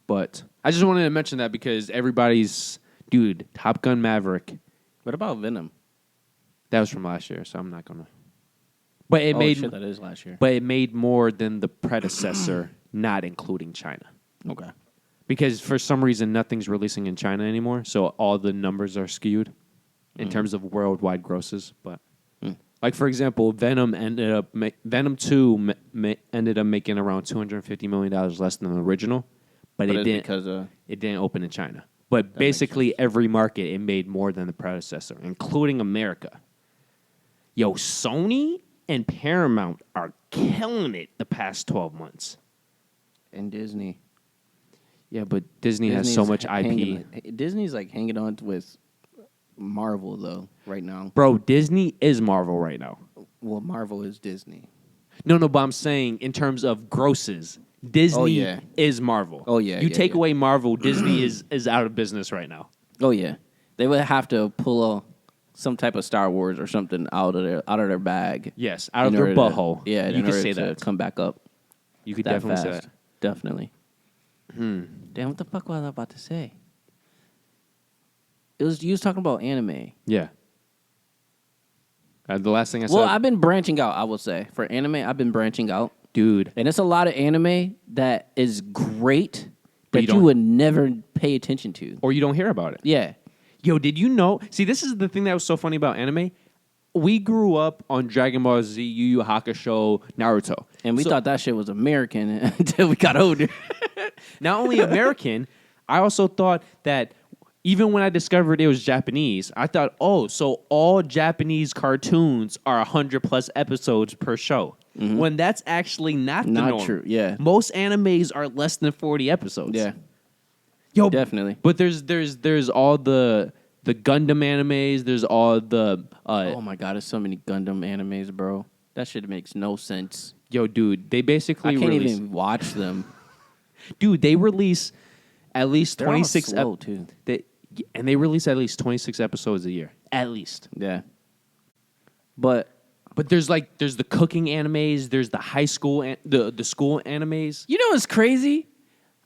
But I just wanted to mention that because everybody's, dude, Top Gun Maverick. What about Venom? That was from last year, so I'm not gonna. But it that is last year. But it made more than the predecessor, not including China. Okay. Because for some reason nothing's releasing in China anymore, so all the numbers are skewed in terms of worldwide grosses. But like for example, Venom ended up Venom 2 ended up making around $250 million less than the original, but it didn't because it didn't open in China. But basically every market it made more than the predecessor, including America. Yo, Sony and Paramount are killing it the past 12 months. and Disney. Yeah, but Disney has so much IP. Disney's like hanging on with Marvel though right now. Bro, Disney is Marvel right now. Well, Marvel is Disney. No, but I'm saying in terms of grosses, Disney is Marvel. Oh, yeah, You yeah, take yeah. away Marvel, Disney is out of business right now. Oh yeah, they would have to pull some type of Star Wars or something out of their bag. Yes, out of in their order to- butthole. Yeah, you in could order say to that. come back up. You could that definitely fast. say that. Definitely. Damn, what the fuck was I about to say? You was talking about anime. Yeah. The last thing I said. Well, I've been branching out. I will say for anime, I've been branching out, dude. and it's a lot of anime that is great But that you you don't- would never pay attention to. Or you don't hear about it. Yeah, Yo, did you know? See, this is the thing that was so funny about anime. We grew up on Dragon Ball Z, Yu Yu Hakusho, Naruto. and we thought that shit was American until we got older. Not only American, I also thought that even when I discovered it was Japanese, I thought, oh, so all Japanese cartoons are 100+ episodes per show. When that's actually not the Not norm. true, yeah. Most animes are less than 40 episodes. Yeah, Yo, definitely. But there's all the Gundam animes, there's all the Oh my god, there's so many Gundam animes, bro. That shit makes no sense. yo, dude, they basically I can't release, even watch them. dude, they release at least They're all 26 slow too. They release at least 26 episodes a year. At least. Yeah, but But there's the cooking animes, there's the high school the school animes. you know what's crazy?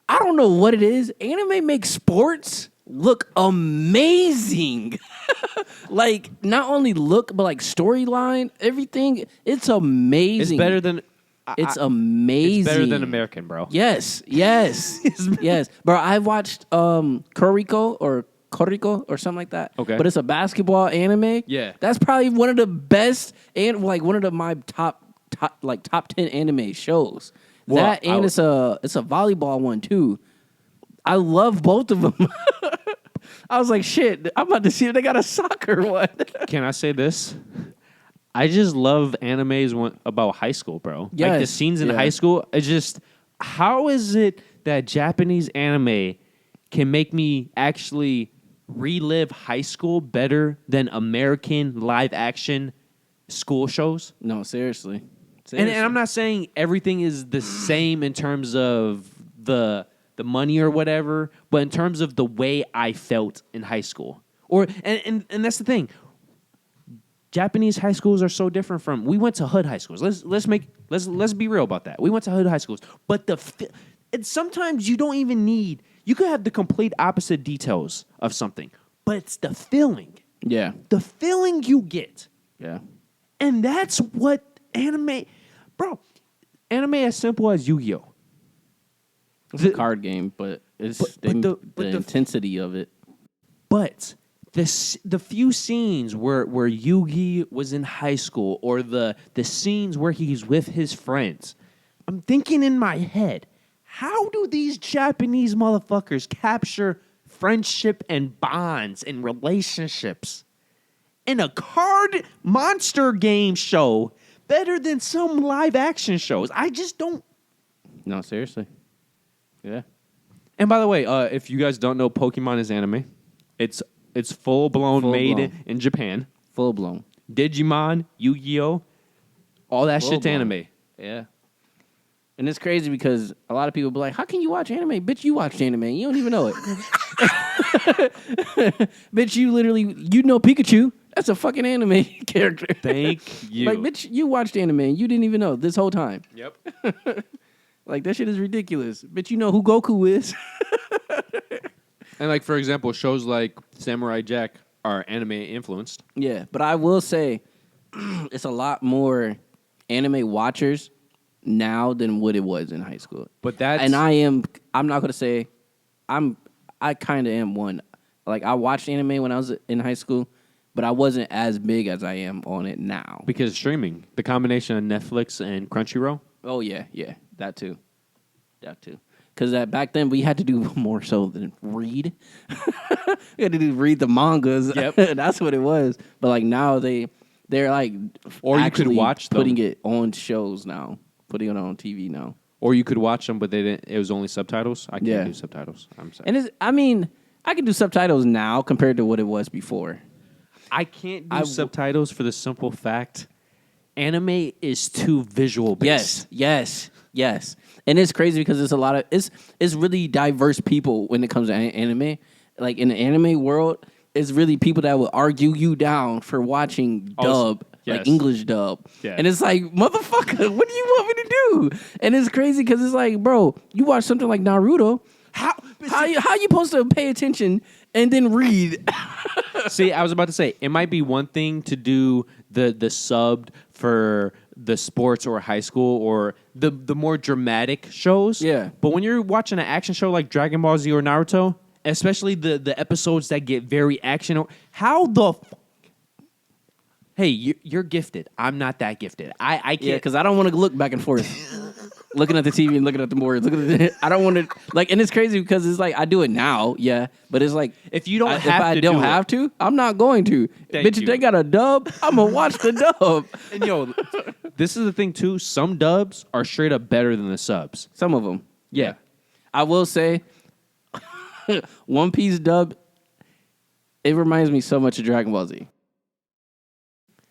I don't know what it is. Anime makes sports look amazing. Like, not only look, but like storyline, everything. It's amazing. It's better than. It's amazing. It's better than American, bro. Yes, yes, yes, bro. I watched Koriko or something like that. Okay. But it's a basketball anime. Yeah. That's probably one of the best and like one of my top 10 anime shows. Well, that and it's a volleyball one too. I love both of them. I was like, shit, I'm about to see if they got a soccer one. Can I say this? I just love animes about high school, bro. Like the Yes. scenes in Yeah. high school. It's just, how is it that Japanese anime can make me actually relive high school better than American live action school shows? No, seriously. And I'm not saying everything is the same in terms of the money or whatever, but in terms of the way I felt in high school. And that's the thing. Japanese high schools are so different from. We went to hood high schools. Let's be real about that. We went to hood high schools, but and sometimes you don't even need. You could have the complete opposite details of something, but it's the feeling. Yeah. The feeling you get, Yeah. and that's what anime, bro. Anime as simple as Yu-Gi-Oh. It's a card game, but it's the intensity of it. But the few scenes where Yugi was in high school, or the scenes where he's with his friends, I'm thinking in my head, how do these Japanese motherfuckers capture friendship and bonds and relationships in a card monster game show better than some live action shows? I just don't. No, seriously. Yeah. And by the way, if you guys don't know, Pokemon is anime. It's full blown made in Japan. Full blown. Digimon, Yu-Gi-Oh, all that shit's anime. Yeah. And it's crazy because a lot of people be like, how can you watch anime? Bitch, you watched anime. You don't even know it. Bitch, you know Pikachu. That's a fucking anime character. Thank you. Like, bitch, you watched anime and you didn't even know this whole time. Yep. Like, that shit is ridiculous. Bitch, you know who Goku is. And like, for example, shows like Samurai Jack are anime influenced. Yeah, but I will say it's a lot more anime watchers now than what it was in high school. But that's... And I'm not going to say, I kind of am one. Like, I watched anime when I was in high school, but I wasn't as big as I am on it now. Because streaming. The combination of Netflix and Crunchyroll. Oh, yeah, that too. Because back then we had to do more so than read. We had to read the mangas. Yep. That's what it was. But like now they're like, or you could watch them. Putting it on shows now, putting it on TV now. Or you could watch them, but they didn't. It was only subtitles. I can't do subtitles. I'm sorry. And I can do subtitles now compared to what it was before. I can't do subtitles for the simple fact anime is too visual based. Yes. And it's crazy because it's a lot of it's really diverse people when it comes to anime. Like in the anime world, it's really people that will argue you down for watching dub, like English dub. Yeah. And it's like, motherfucker, what do you want me to do? And it's crazy because it's like, bro, you watch something like Naruto. How you supposed to pay attention and then read? See, I was about to say, it might be one thing to do the subbed for the sports or high school or the more dramatic shows. Yeah. But when you're watching an action show like Dragon Ball Z or Naruto, especially the episodes that get very action, how the hey, you're gifted. I'm not that gifted. I can't. Yeah, because I don't want to look back and forth. Looking at the TV and looking at the boards. I don't want to, like, and it's crazy because it's like, I do it now, yeah, but it's like, if you don't if I don't have to, I'm not going to. Bitch, if they got a dub, I'm going to watch the dub. And yo, this is the thing too, some dubs are straight up better than the subs. Some of them. Yeah. I will say, One Piece dub, it reminds me so much of Dragon Ball Z.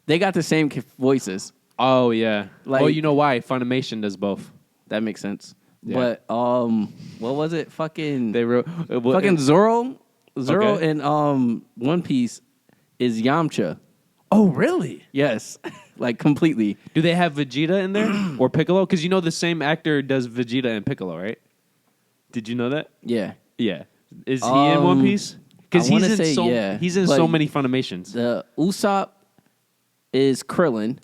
They got the same voices. Oh, yeah. Like, oh, you know why? Funimation does both. That makes sense. Yeah. But what was it? Fucking Fucking Zoro Okay. and One Piece is Yamcha. Oh, really? Yes, like completely. Do they have Vegeta in there or Piccolo? Because you know the same actor does Vegeta and Piccolo, right? Did you know that? Yeah. Yeah. Is he in One Piece? Because I wanna he's in say so yeah, he's in but so many Funimations. The Usopp is Krillin.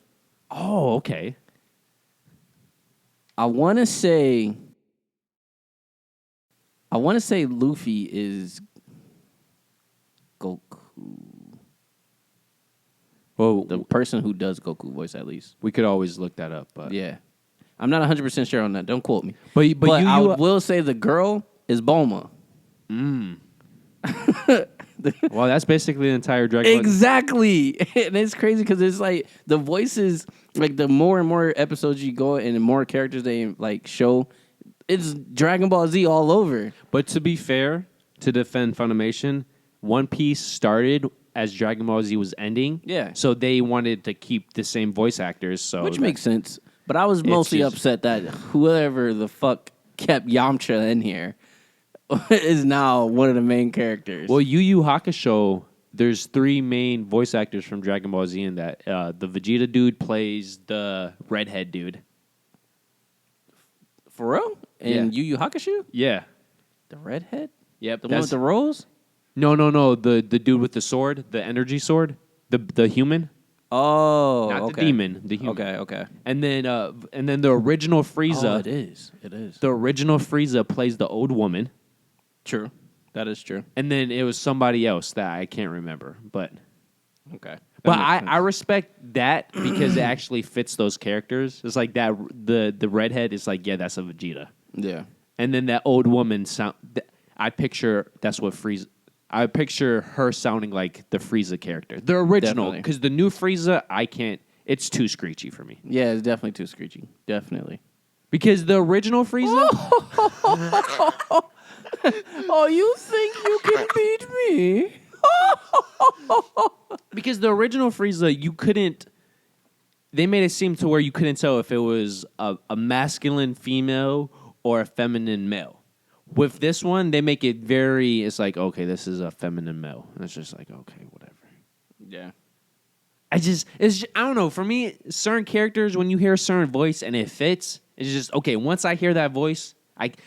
Oh, okay. I want to say Luffy is Goku. Well, The person who does Goku voice, at least. we could always look that up, but Yeah. I'm not 100% sure on that. Don't quote me. but I you will say the girl is Bulma. well, that's basically the entire Dragon Ball. Exactly. And it's crazy because it's like the voices, like the more and more episodes you go and the more characters they like show, it's Dragon Ball Z all over. But to be fair, to defend Funimation, One Piece started as Dragon Ball Z was ending. Yeah. So they wanted to keep the same voice actors. So Which makes sense. But I was mostly just- upset that whoever the fuck kept Yamcha in here is now one of the main characters. Well, Yu Yu Hakusho, there's 3 main voice actors from Dragon Ball Z in that. The Vegeta dude plays the redhead dude. For real? And Yeah. Yu Yu Hakusho? Yeah. The redhead? Yep. The one with the rose? No. The dude with the sword, the energy sword, the human, Oh, not okay. the demon, the human. Okay. And then the original Frieza. Oh, it is. The original Frieza plays the old woman, True. That is true. and then it was somebody else that I can't remember. But Okay. I respect that because it actually fits those characters. It's like that the redhead is like, yeah, that's a Vegeta, Yeah. and then that old woman sound. I picture that's what Frieza. I picture her sounding like the Frieza character, the original, Definitely. because the new Frieza, I can't. It's too screechy for me. Yeah, it's definitely too screechy. Definitely. Because the original Frieza, Oh, you think you can beat me? because the original Frieza, you couldn't. They made it seem to where you couldn't tell if it was a masculine female or a feminine male. With this one, they make it very. It's like, okay, this is a feminine male. And it's just like, okay, whatever. Yeah. I don't know. For me, certain characters, when you hear a certain voice and it fits, it's just okay. Once I hear that voice,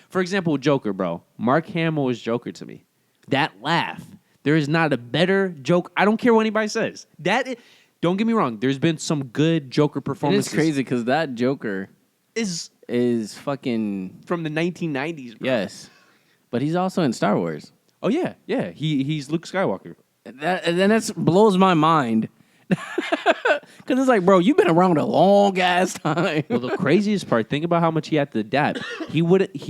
for example, Joker, bro. Mark Hamill is Joker to me. That laugh, there is not a better joke. I don't care what anybody says. Don't get me wrong. There's been some good Joker It performances. is crazy because that Joker Is is fucking from the 1990s, bro. yes, but he's also in Star Wars. Oh yeah. He's Luke Skywalker. And that blows my mind because it's like, bro, you've been around a long ass time. Well, the craziest part, think about how much he had to adapt. He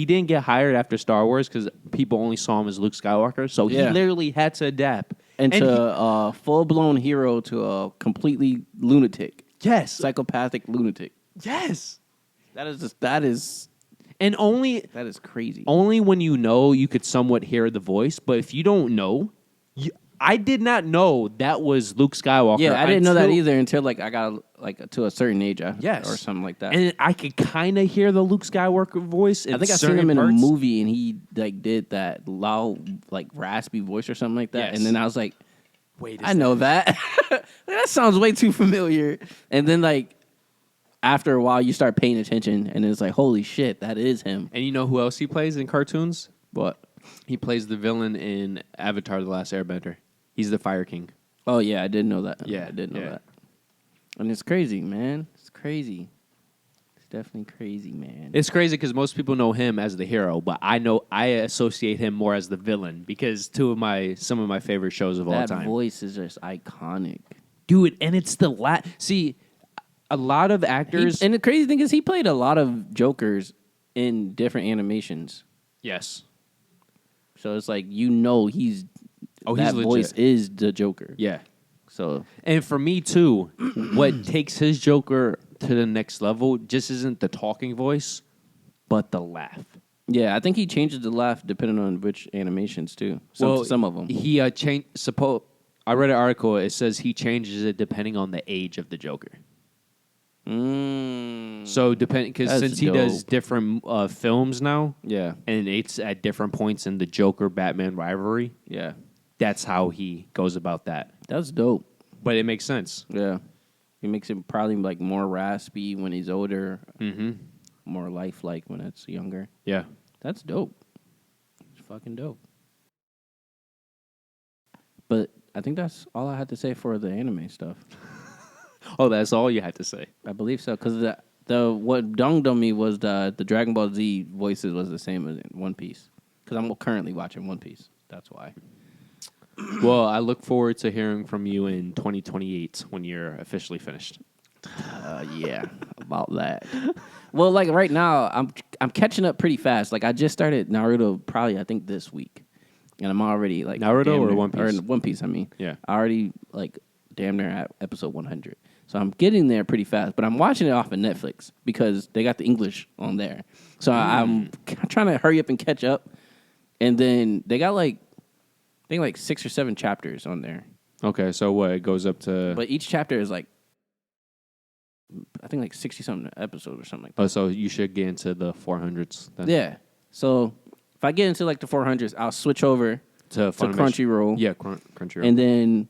didn't get hired after Star Wars because people only saw him as Luke Skywalker. So he Yeah. literally had to adapt. Into a full blown hero to a completely lunatic, Yes. psychopathic lunatic. Yes. That is And only crazy. when you know, you could somewhat hear the voice. But if you don't know, I did not know that was Luke Skywalker. Yeah, I didn't know that until- either until like I got like to a certain age, Yes. or something like that. And I could kind of hear the Luke Skywalker voice. I think I seen him in a movie, and he like did that loud, like raspy voice or something like that. Yes. And then I was like, Wait, I know that. That sounds way too familiar. And then like after a while, you start paying attention, and it's like, holy shit, that is him. And you know who else he plays in cartoons? What? He plays the villain in Avatar: The Last Airbender. He's the Fire King. Oh yeah, I didn't know that. Yeah, I did know yeah. that. And it's crazy, man. It's crazy. It's definitely crazy, man. It's crazy because most people know him as the hero, but I associate him more as the villain because some of my favorite shows of all that time. voice is just iconic. Dude, and it's the see, a lot of actors. And the crazy thing is, he played a lot of Jokers in different animations. Yes. So it's like, he's that he's voice legit. is the Joker. Yeah. So And for me too, what takes his Joker to the next level just isn't the talking voice, but the laugh. yeah, I think he changes the laugh depending on which animations too. Some of them. He changed. I read an article. It says he changes it depending on the age of the Joker. So because That's since he does dope. different films now, Yeah, and it's at different points in the Joker Batman rivalry, yeah, that's how he goes about that. that's dope. But it makes sense. Yeah, he makes it probably like more raspy when he's older, Mm-hmm. more lifelike when it's younger. Yeah. That's dope. It's fucking dope. But I think that's all I had to say for the anime stuff. Oh, that's all you had to say. I believe so, because the what dawned on me was the Dragon Ball Z voices was the same as in One Piece. Because I'm currently watching One Piece. That's why. Well, I look forward to hearing from you in 2028 when you're officially finished. Yeah, about that. Well, like right now, I'm catching up pretty fast. Like I just started Naruto probably I think this week, and I'm already like Naruto damn or near- One Piece? Or One Piece, I mean. Yeah. I already like damn near at episode 100. So I'm getting there pretty fast, but I'm watching it off of Netflix because they got the English on there. So I'm trying to hurry up and catch up, and then they got like I think like 6 or 7 chapters on there, Okay, so what? It goes up to. but each chapter is like I think like 60 something episodes or something like that. Oh, so you should get into the 400s then. Yeah. So if I get into like the 400s, I'll switch over To Funimation. Crunchyroll. Yeah, Crunchyroll. And then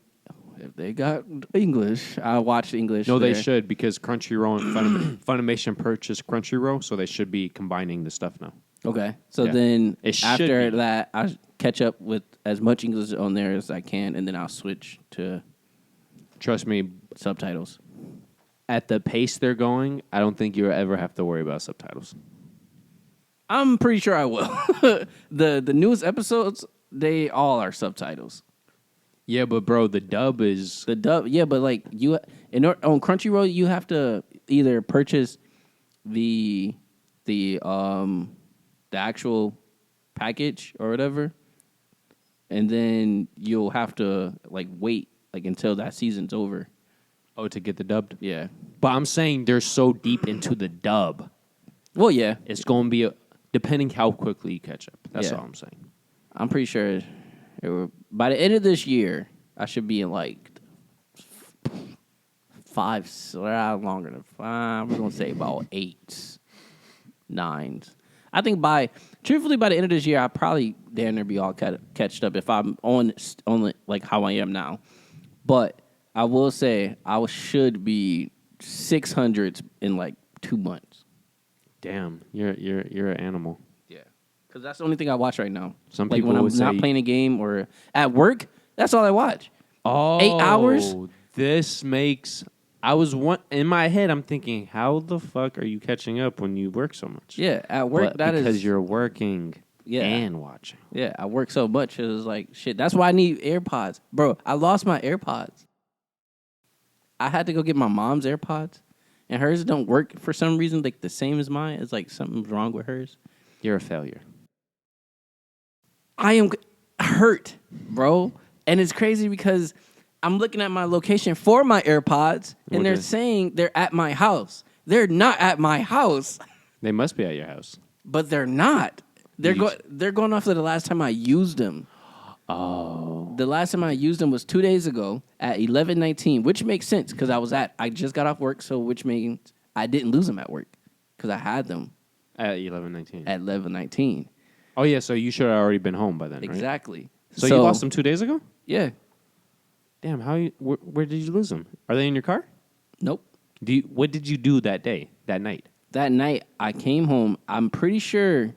if they got English, I'll watch the English. No, they there. should because Crunchyroll and Funimation purchased Crunchyroll, so they should be combining the stuff now. Okay. So Yeah. then It should after be. that, I'll catch up with as much English on there as I can, and then I'll switch to Trust me, subtitles. at the pace they're going, I don't think you'll ever have to worry about subtitles. I'm pretty sure I will. The newest episodes, they all are subtitles. Yeah, but bro, the dub is The dub, yeah, but like on Crunchyroll, you have to either purchase the actual package or whatever, and then you'll have to like wait like until that season's over. to get the dubbed. Yeah. But I'm saying they're so deep into the dub, Well, yeah, it's going to be depending how quickly you catch up. That's Yeah. all I'm saying. I'm pretty sure by the end of this year, I should be in like 5, longer than 5. We're gonna say about 8, 9. I think truthfully, by the end of this year, I'll probably damn near be all catched up if I'm on like how I am now. But I will say I should be 600s in like 2 months. Damn, you're an animal. Yeah, because that's the only thing I watch right now. Some like people when I'm would not say- playing a game or at work, that's all I watch. Oh, 8 hours? This makes. In my head. I'm thinking, how the fuck are you catching up when you work so much? Yeah, at work But that is because you're working Yeah. and watching. Yeah, I work so much. It was like shit. That's why I need AirPods, bro. I lost my AirPods. I had to go get my mom's AirPods, and hers don't work for some reason. Like the same as mine. It's like something's wrong with hers. You're a failure. I am hurt, bro, and it's crazy because I'm looking at my location for my AirPods, and they're Okay. saying they're at my house. They're not at my house, They must be at your house. but they're not. You- They're going off of the last time I used them. Oh. The last time I used them was 2 days ago at 11:19, which makes sense because I just got off work, so which means I didn't lose them at work because I had them At 11:19. at 11:19. Oh, yeah, so you should have already been home by then, right? Exactly. So you lost them 2 days ago? Yeah. Damn, where did you lose them? Are they in your car? Nope. What did you do that night? That night I came home. I'm pretty sure.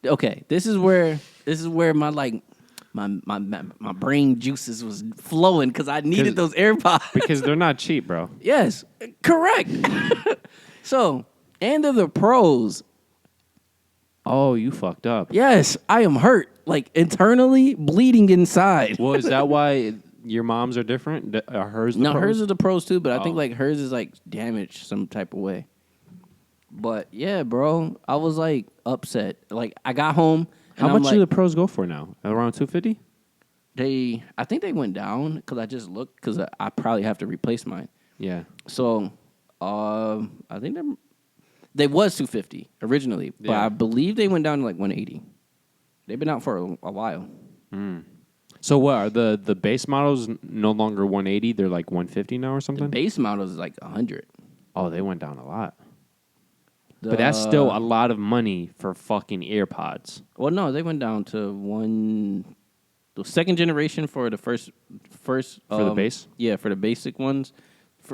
Okay, this is where my like my brain juices was flowing because I needed those AirPods. Because they're not cheap, bro. Yes, correct. So, and they're the pros. Oh, you fucked up. Yes, I am hurt, like internally bleeding inside. Well, is that why your moms are different? Are hers the No, pros? hers is the pros too, but I think Oh. like hers is like damaged some type of way. But yeah, bro, I was like upset. Like I got home. How and I'm much like, do the pros go for now? Around 250? I think they went down because I just looked because I probably have to replace mine. Yeah. So, I think they was 250 originally, but Yeah. I believe they went down to like 180. They've been out for a while. So what are the base models no longer 180? They're like 150 now or The something. base model is like 100. Oh, they went down a lot. But that's still a lot of money for fucking AirPods. Well, no, they went down to the second generation for the first For the base? Yeah, for the basic ones.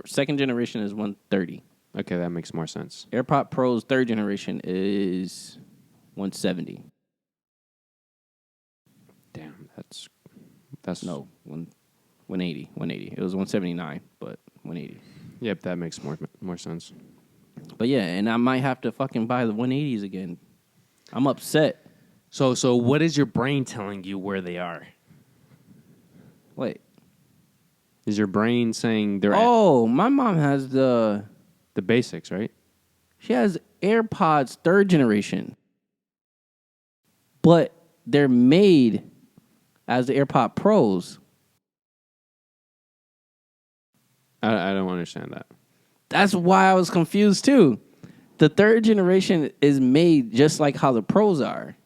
Second generation is 130. Okay, that makes more sense. AirPod Pro's third generation is 170. Damn, that's No, one 180. 180. It was 179, but 180. Yep, that makes more sense. But yeah, and I might have to fucking buy the 180s again. I'm upset. So what is your brain telling you where they are? Wait. Is your brain saying they're Oh, my mom has the basics, right? she has AirPods 3rd generation. But they're made as the AirPod Pros. I don't understand that. That's why I was confused too. The 3rd generation is made just like how the Pros are.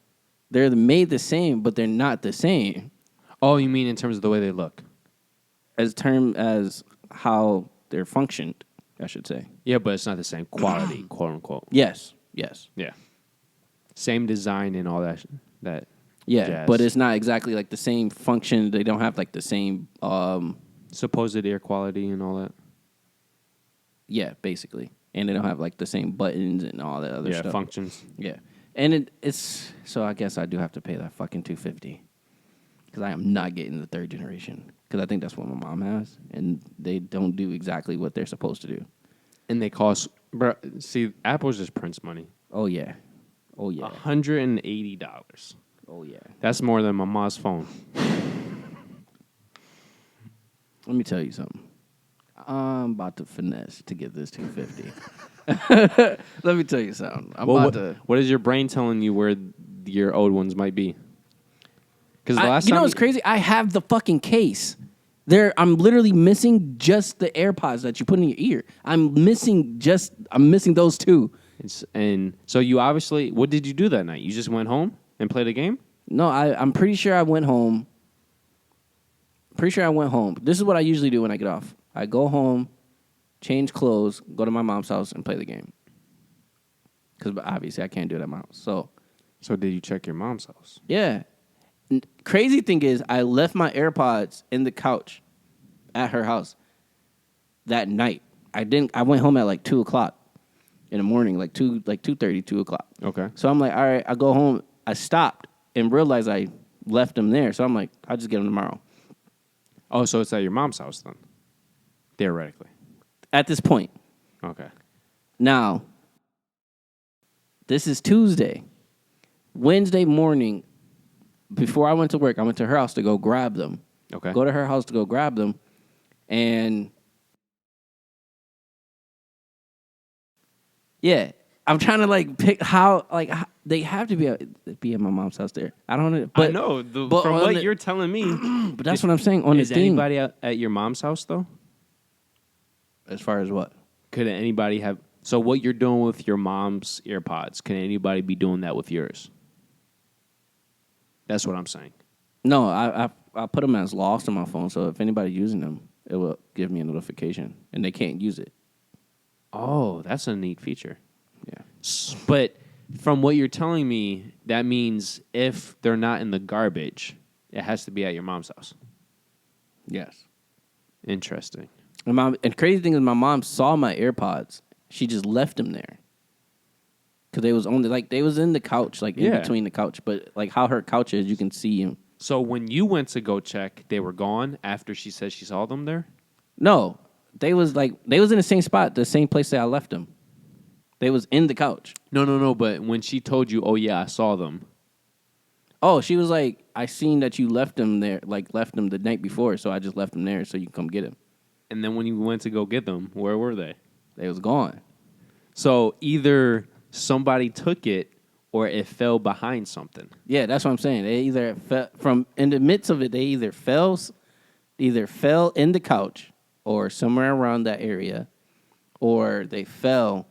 They're made the same, but they're not the same. Oh, you mean in terms of the way they look? As how they're functioned, I should say. Yeah, but it's not the same quality, quote unquote. Yes. Yeah. Same design and all that. Yeah, jazz. but it's not exactly like the same function. They don't have like the same. Supposed air quality and all that. Yeah, basically, and they don't have like the same buttons and all that other stuff. Functions. Yeah, and it's so I guess I do have to pay that fucking $250 because I am not getting the 3rd generation because I think that's what my mom has, and they don't do exactly what they're supposed to do. And they cost. Bro, see, Apple's just prints money. Oh yeah, $180. oh yeah. That's more than my mom's phone. Let me tell you something. I'm about to finesse to get this $250. Let me tell you something. What is your brain telling you where your old ones might be? Because the last you time know what's crazy? I have the fucking case. I'm literally missing just the AirPods that you put in your ear. I'm missing those two. And so you obviously, what did you do that night? You just went home and played a game? No, I'm pretty sure I went home. This is what I usually do when I get off. I go home, change clothes, go to my mom's house, and play the game. Because obviously I can't do it at my house. So did you check your mom's house? Yeah. Crazy thing is, I left my AirPods in the couch at her house that night. I went home at like 2:00 in the morning, like 2:30, 2:00. Okay. So I'm like, all right, I go home. I stopped and realized I left them there. So I'm like, I'll just get them tomorrow. Oh, so it's at your mom's house then? Theoretically. At this point. Okay. Now, this is Tuesday. Wednesday morning, before I went to work, I went to her house to go grab them. Okay. Go to her house to go grab them. And yeah, I'm trying to like pick how they have to be at my mom's house there. I don't know. But, I know. but From what you're telling me. But that's what I'm saying on the Is thing. anybody at your mom's house, though? As far as what? Could anybody have... So what you're doing with your mom's AirPods, can anybody be doing that with yours? That's what I'm saying. No, I put them as lost on my phone, so if anybody's using them, it will give me a notification, and they can't use it. Oh, that's a neat feature. Yeah. But from what you're telling me, that means if they're not in the garbage, it has to be at your mom's house. Yes. Interesting. And crazy thing is, my mom saw my AirPods. She just left them there. Because they was in the couch, like in between the couch. But like how her couch is, you can see them. So when you went to go check, they were gone after she said she saw them there? No, they was in the same spot, the same place that I left them. They was in the couch. No. But when she told you, oh yeah, I saw them. Oh, she was like, I seen that you left them there, like left them the night before, so I just left them there so you can come get them. And then when you went to go get them, where were they? They was gone. So either somebody took it or it fell behind something. Yeah, that's what I'm saying. They either fell in the midst of it. They either fell in the couch or somewhere around that area, or they fell.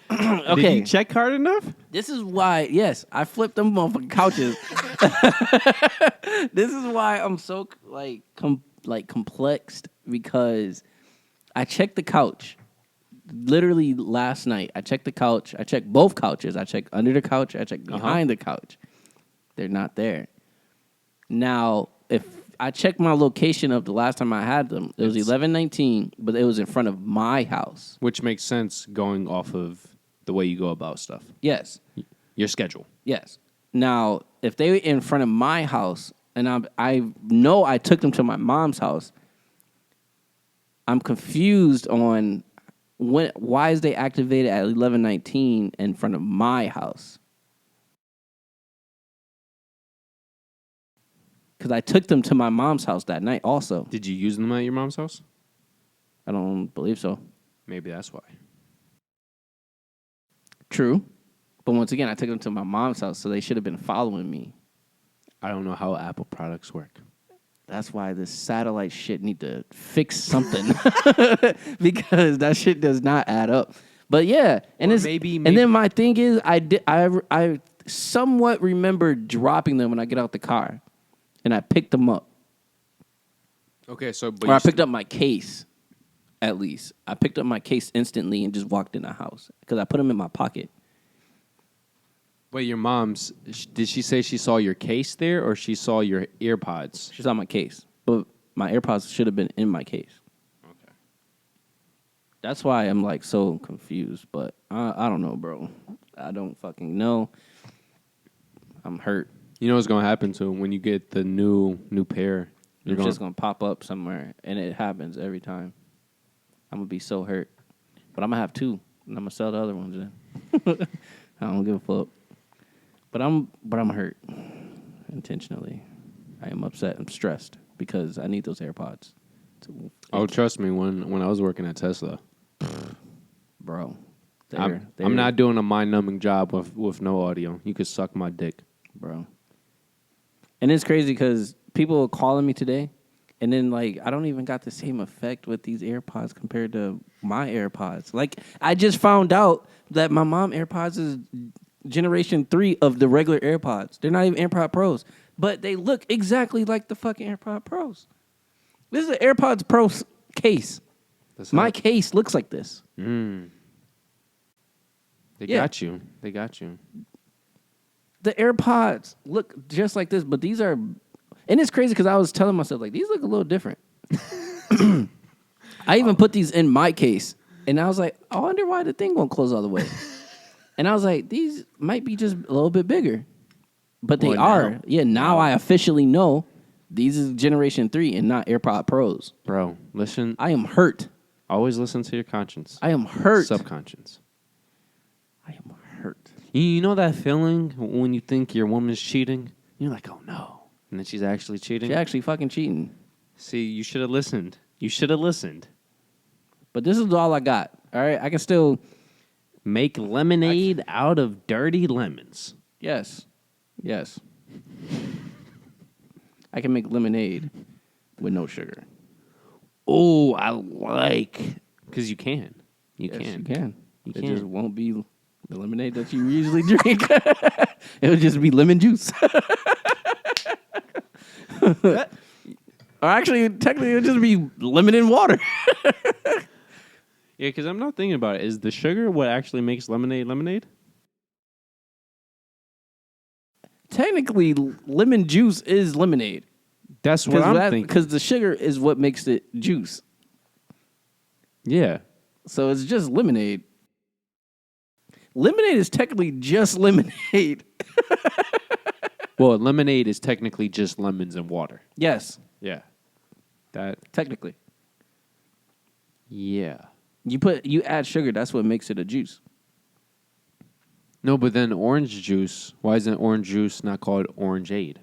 Okay. Did you check hard enough? This is why. Yes, I flipped them motherfucking couches. This is why I'm so complexed because I checked the couch. Literally last night, I checked the couch. I checked both couches. I checked under the couch. I checked behind the couch. They're not there. Now, if I checked my location of the last time I had them, it was 1119, but it was in front of my house. Which makes sense going off of the way you go about stuff. Yes. Your schedule. Yes. Now, if they were in front of my house, and I know I took them to my mom's house, I'm confused on why is they activated at 11:19 in front of my house? Because I took them to my mom's house that night also. Did you use them at your mom's house? I don't believe so. Maybe that's why. True. But once again, I took them to my mom's house, so they should have been following me. I don't know how Apple products work. That's why this satellite shit need to fix something. Because that shit does not add up. But yeah, and it's maybe. And then my thing is, I somewhat remember dropping them when I get out the car, and I picked them up. Okay, so Or I picked up my case. At least I picked up my case instantly and just walked in the house because I put them in my pocket. But your mom's, did she say she saw your case there or she saw your AirPods? She saw my case, but my AirPods should have been in my case. Okay. That's why I'm like so confused, but I don't know, bro. I don't fucking know. I'm hurt. You know what's going to happen to them when you get the new pair? It's just going to pop up somewhere, and it happens every time. I'm going to be so hurt. But I'm going to have two, and I'm going to sell the other ones then. I don't give a fuck. But I'm hurt intentionally. I am upset. I'm stressed because I need those AirPods. Oh, trust me, when I was working at Tesla, bro, I'm not doing a mind-numbing job with no audio. You could suck my dick, bro. And it's crazy because people are calling me today, and then like I don't even got the same effect with these AirPods compared to my AirPods. Like I just found out that my mom AirPods is generation 3 of the regular AirPods. They're not even AirPod Pros, but they look exactly like the fucking AirPod Pros. This is an Airpods Pro case. My case looks like this. They got you. They got you. The AirPods look just like this, but these are, and it's crazy because I was telling myself, like, these look a little different. I even put these in my case, and I was like, I wonder why the thing won't close all the way. And I was like, these might be just a little bit bigger. But they are. Now. Yeah, now I officially know these is Generation 3 and not AirPod Pros. Bro, listen. I am hurt. Always listen to your conscience. I am hurt. Subconscious. I am hurt. You know that feeling when you think your woman's cheating? You're like, oh no. And then she's actually cheating? She's actually fucking cheating. See, you should have listened. You should have listened. But this is all I got. All right? I can still make lemonade out of dirty lemons. Yes. Yes. I can make lemonade with no sugar. Oh, I like. Because you can. You Yes, can. You can. You it can. just won't be the lemonade that you usually drink. It'll just be lemon juice. Or actually, technically, it'll just be lemon and water. Yeah, because I'm not thinking about it. Is the sugar what actually makes lemonade? Technically, lemon juice is lemonade. That's what I'm thinking. Because the sugar is what makes it juice. Yeah. So it's just lemonade. Lemonade is technically just lemonade. Well, lemonade is technically just lemons and water. Yes. Yeah. That. Technically. Yeah. You add sugar, that's what makes it a juice. No, but then orange juice, why isn't orange juice not called orangeade?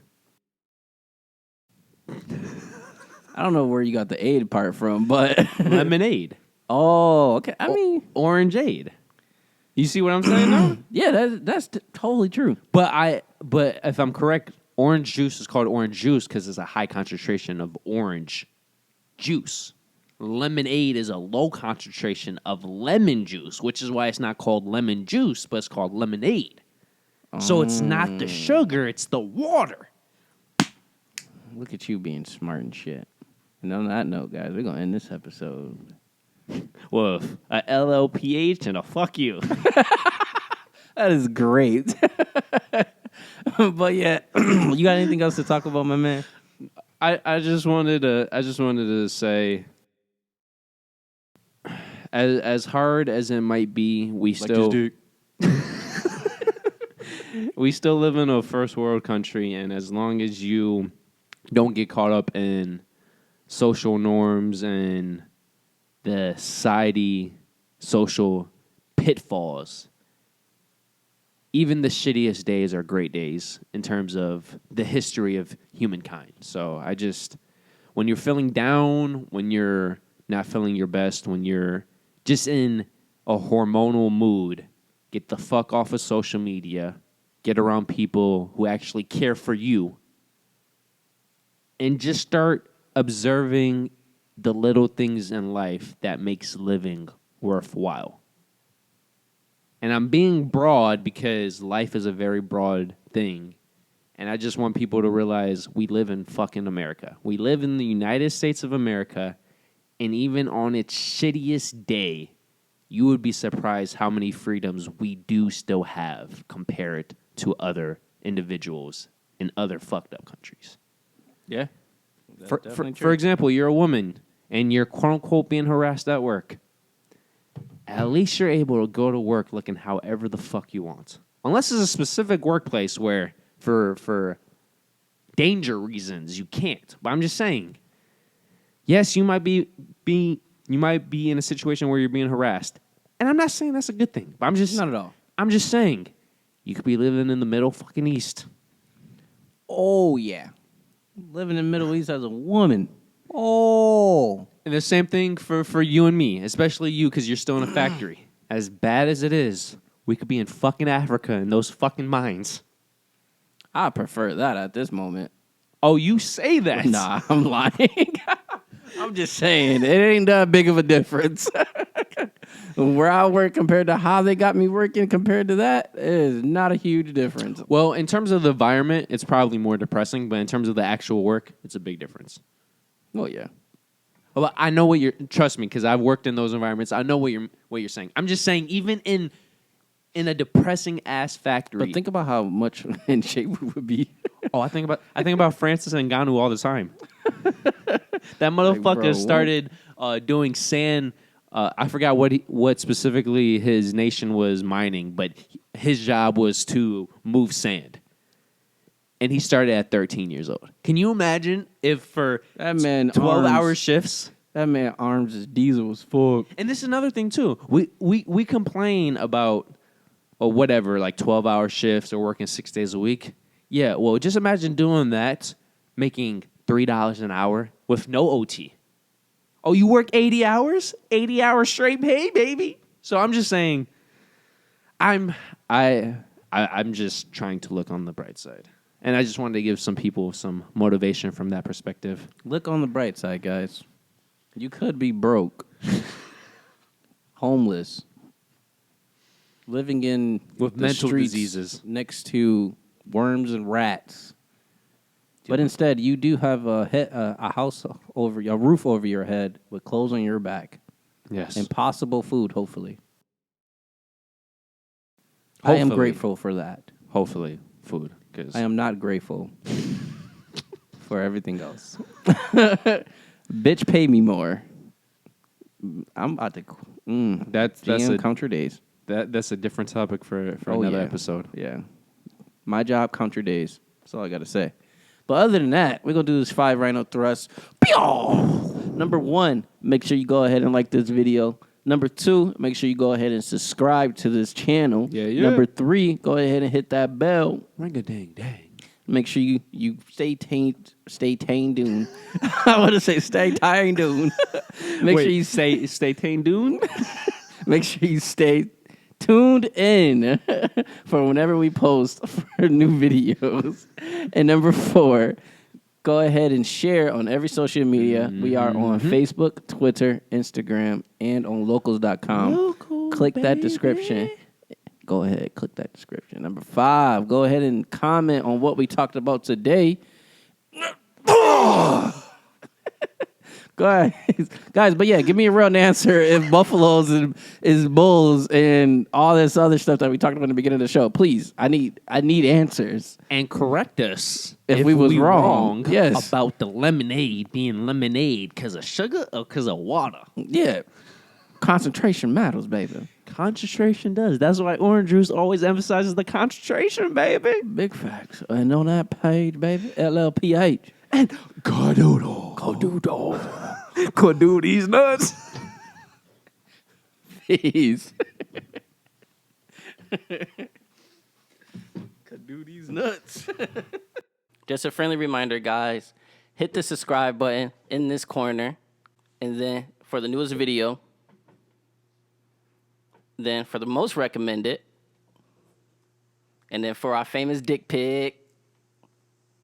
I don't know where you got the aid part from, but Lemonade. Oh, okay. I mean, orangeade. You see what I'm saying now? Yeah, that's totally true. But if I'm correct, orange juice is called orange juice because it's a high concentration of orange juice. Lemonade is a low concentration of lemon juice, which is why it's not called lemon juice, but it's called lemonade. So it's not the sugar, it's the water. Look at you being smart and shit. And on that note, guys, we're going to end this episode. Well, a LLPH and a fuck you. That is great. But yeah, you got anything else to talk about, my man? I just wanted to say, as hard as it might be, we still We still live in a first world country, and as long as you don't get caught up in social norms and the society social pitfalls, even the shittiest days are great days in terms of the history of humankind. So when you're feeling down, when you're not feeling your best, when you're just in a hormonal mood, get the fuck off of social media, get around people who actually care for you, and just start observing the little things in life that makes living worthwhile. And I'm being broad because life is a very broad thing. And I just want people to realize we live in fucking America. We live in the United States of America, and even on its shittiest day, you would be surprised how many freedoms we do still have compared to other individuals in other fucked up countries. Yeah. For example, you're a woman and you're quote-unquote being harassed at work. At least you're able to go to work looking however the fuck you want. Unless it's a specific workplace where for danger reasons you can't. But I'm just saying, yes, you might be in a situation where you're being harassed. And I'm not saying that's a good thing. But not at all. I'm just saying you could be living in the Middle fucking East. Oh yeah. Living in the Middle East as a woman. Oh. And the same thing for you and me, especially you because you're still in a factory. As bad as it is, we could be in fucking Africa in those fucking mines. I prefer that at this moment. Oh, you say that? Nah, I'm lying. I'm just saying, it ain't that big of a difference. Where I work compared to how they got me working compared to that is not a huge difference. Well, in terms of the environment, it's probably more depressing, but in terms of the actual work, it's a big difference. Oh, yeah. Well, I know what trust me, because I've worked in those environments. I know what you're saying. I'm just saying, even in a depressing ass factory. But think about how much in shape we would be. Oh, I think about Francis Ngannou all the time. That motherfucker started doing sand. I forgot what specifically his nation was mining, but his job was to move sand. And he started at 13 years old. Can you imagine if for that man 12-hour shifts? That man arms is diesel as fuck. And this is another thing too. We complain about or whatever, like 12-hour shifts or working 6 days a week. Yeah, well, just imagine doing that, making $3 an hour with no OT. Oh, you work 80 hours? 80 hours straight pay, baby. So I'm just saying, I'm just trying to look on the bright side. And I just wanted to give some people some motivation from that perspective. Look on the bright side, guys. You could be broke, homeless, living in with the mental streets diseases next to worms and rats. But instead, you do have a house a roof over your head with clothes on your back. Yes. And possible food, hopefully. I am grateful for that. Hopefully, food. I am not grateful for everything else. Bitch, pay me more. I'm about to. That's GM counter days. That's a different topic for another episode. Yeah. My job, counter days. That's all I got to say. But other than that, we're going to do this 5 Rhino thrusts. Number 1, make sure you go ahead and like this video. Number 2, make sure you go ahead and subscribe to this channel. Yeah. Number 3, go ahead and hit that bell. Ring-a-ding-dang. Make sure you stay tuned. I want to say stay tuned. Make sure you stay tuned. Make sure you stay tuned in for whenever we post for new videos. And number 4, go ahead and share on every social media. We are on Facebook, Twitter, Instagram, and on locals.com. Click that description. Go ahead, click that description. Number 5, go ahead and comment on what we talked about today. Guys, but yeah, give me a real answer if buffaloes is bulls and all this other stuff that we talked about in the beginning of the show. Please, I need answers. And correct us if we was wrong. Yes. About the lemonade being lemonade because of sugar or because of water. Yeah. Concentration matters, baby. Concentration does. That's why orange juice always emphasizes the concentration, baby. Big facts. And on that page, baby, LLPH. And Cadoodle. Cadoodle these nuts. Peace. Could do these nuts. Just a friendly reminder, guys. Hit the subscribe button in this corner. And then for the newest video. Then for the most recommended. And then for our famous dick pic.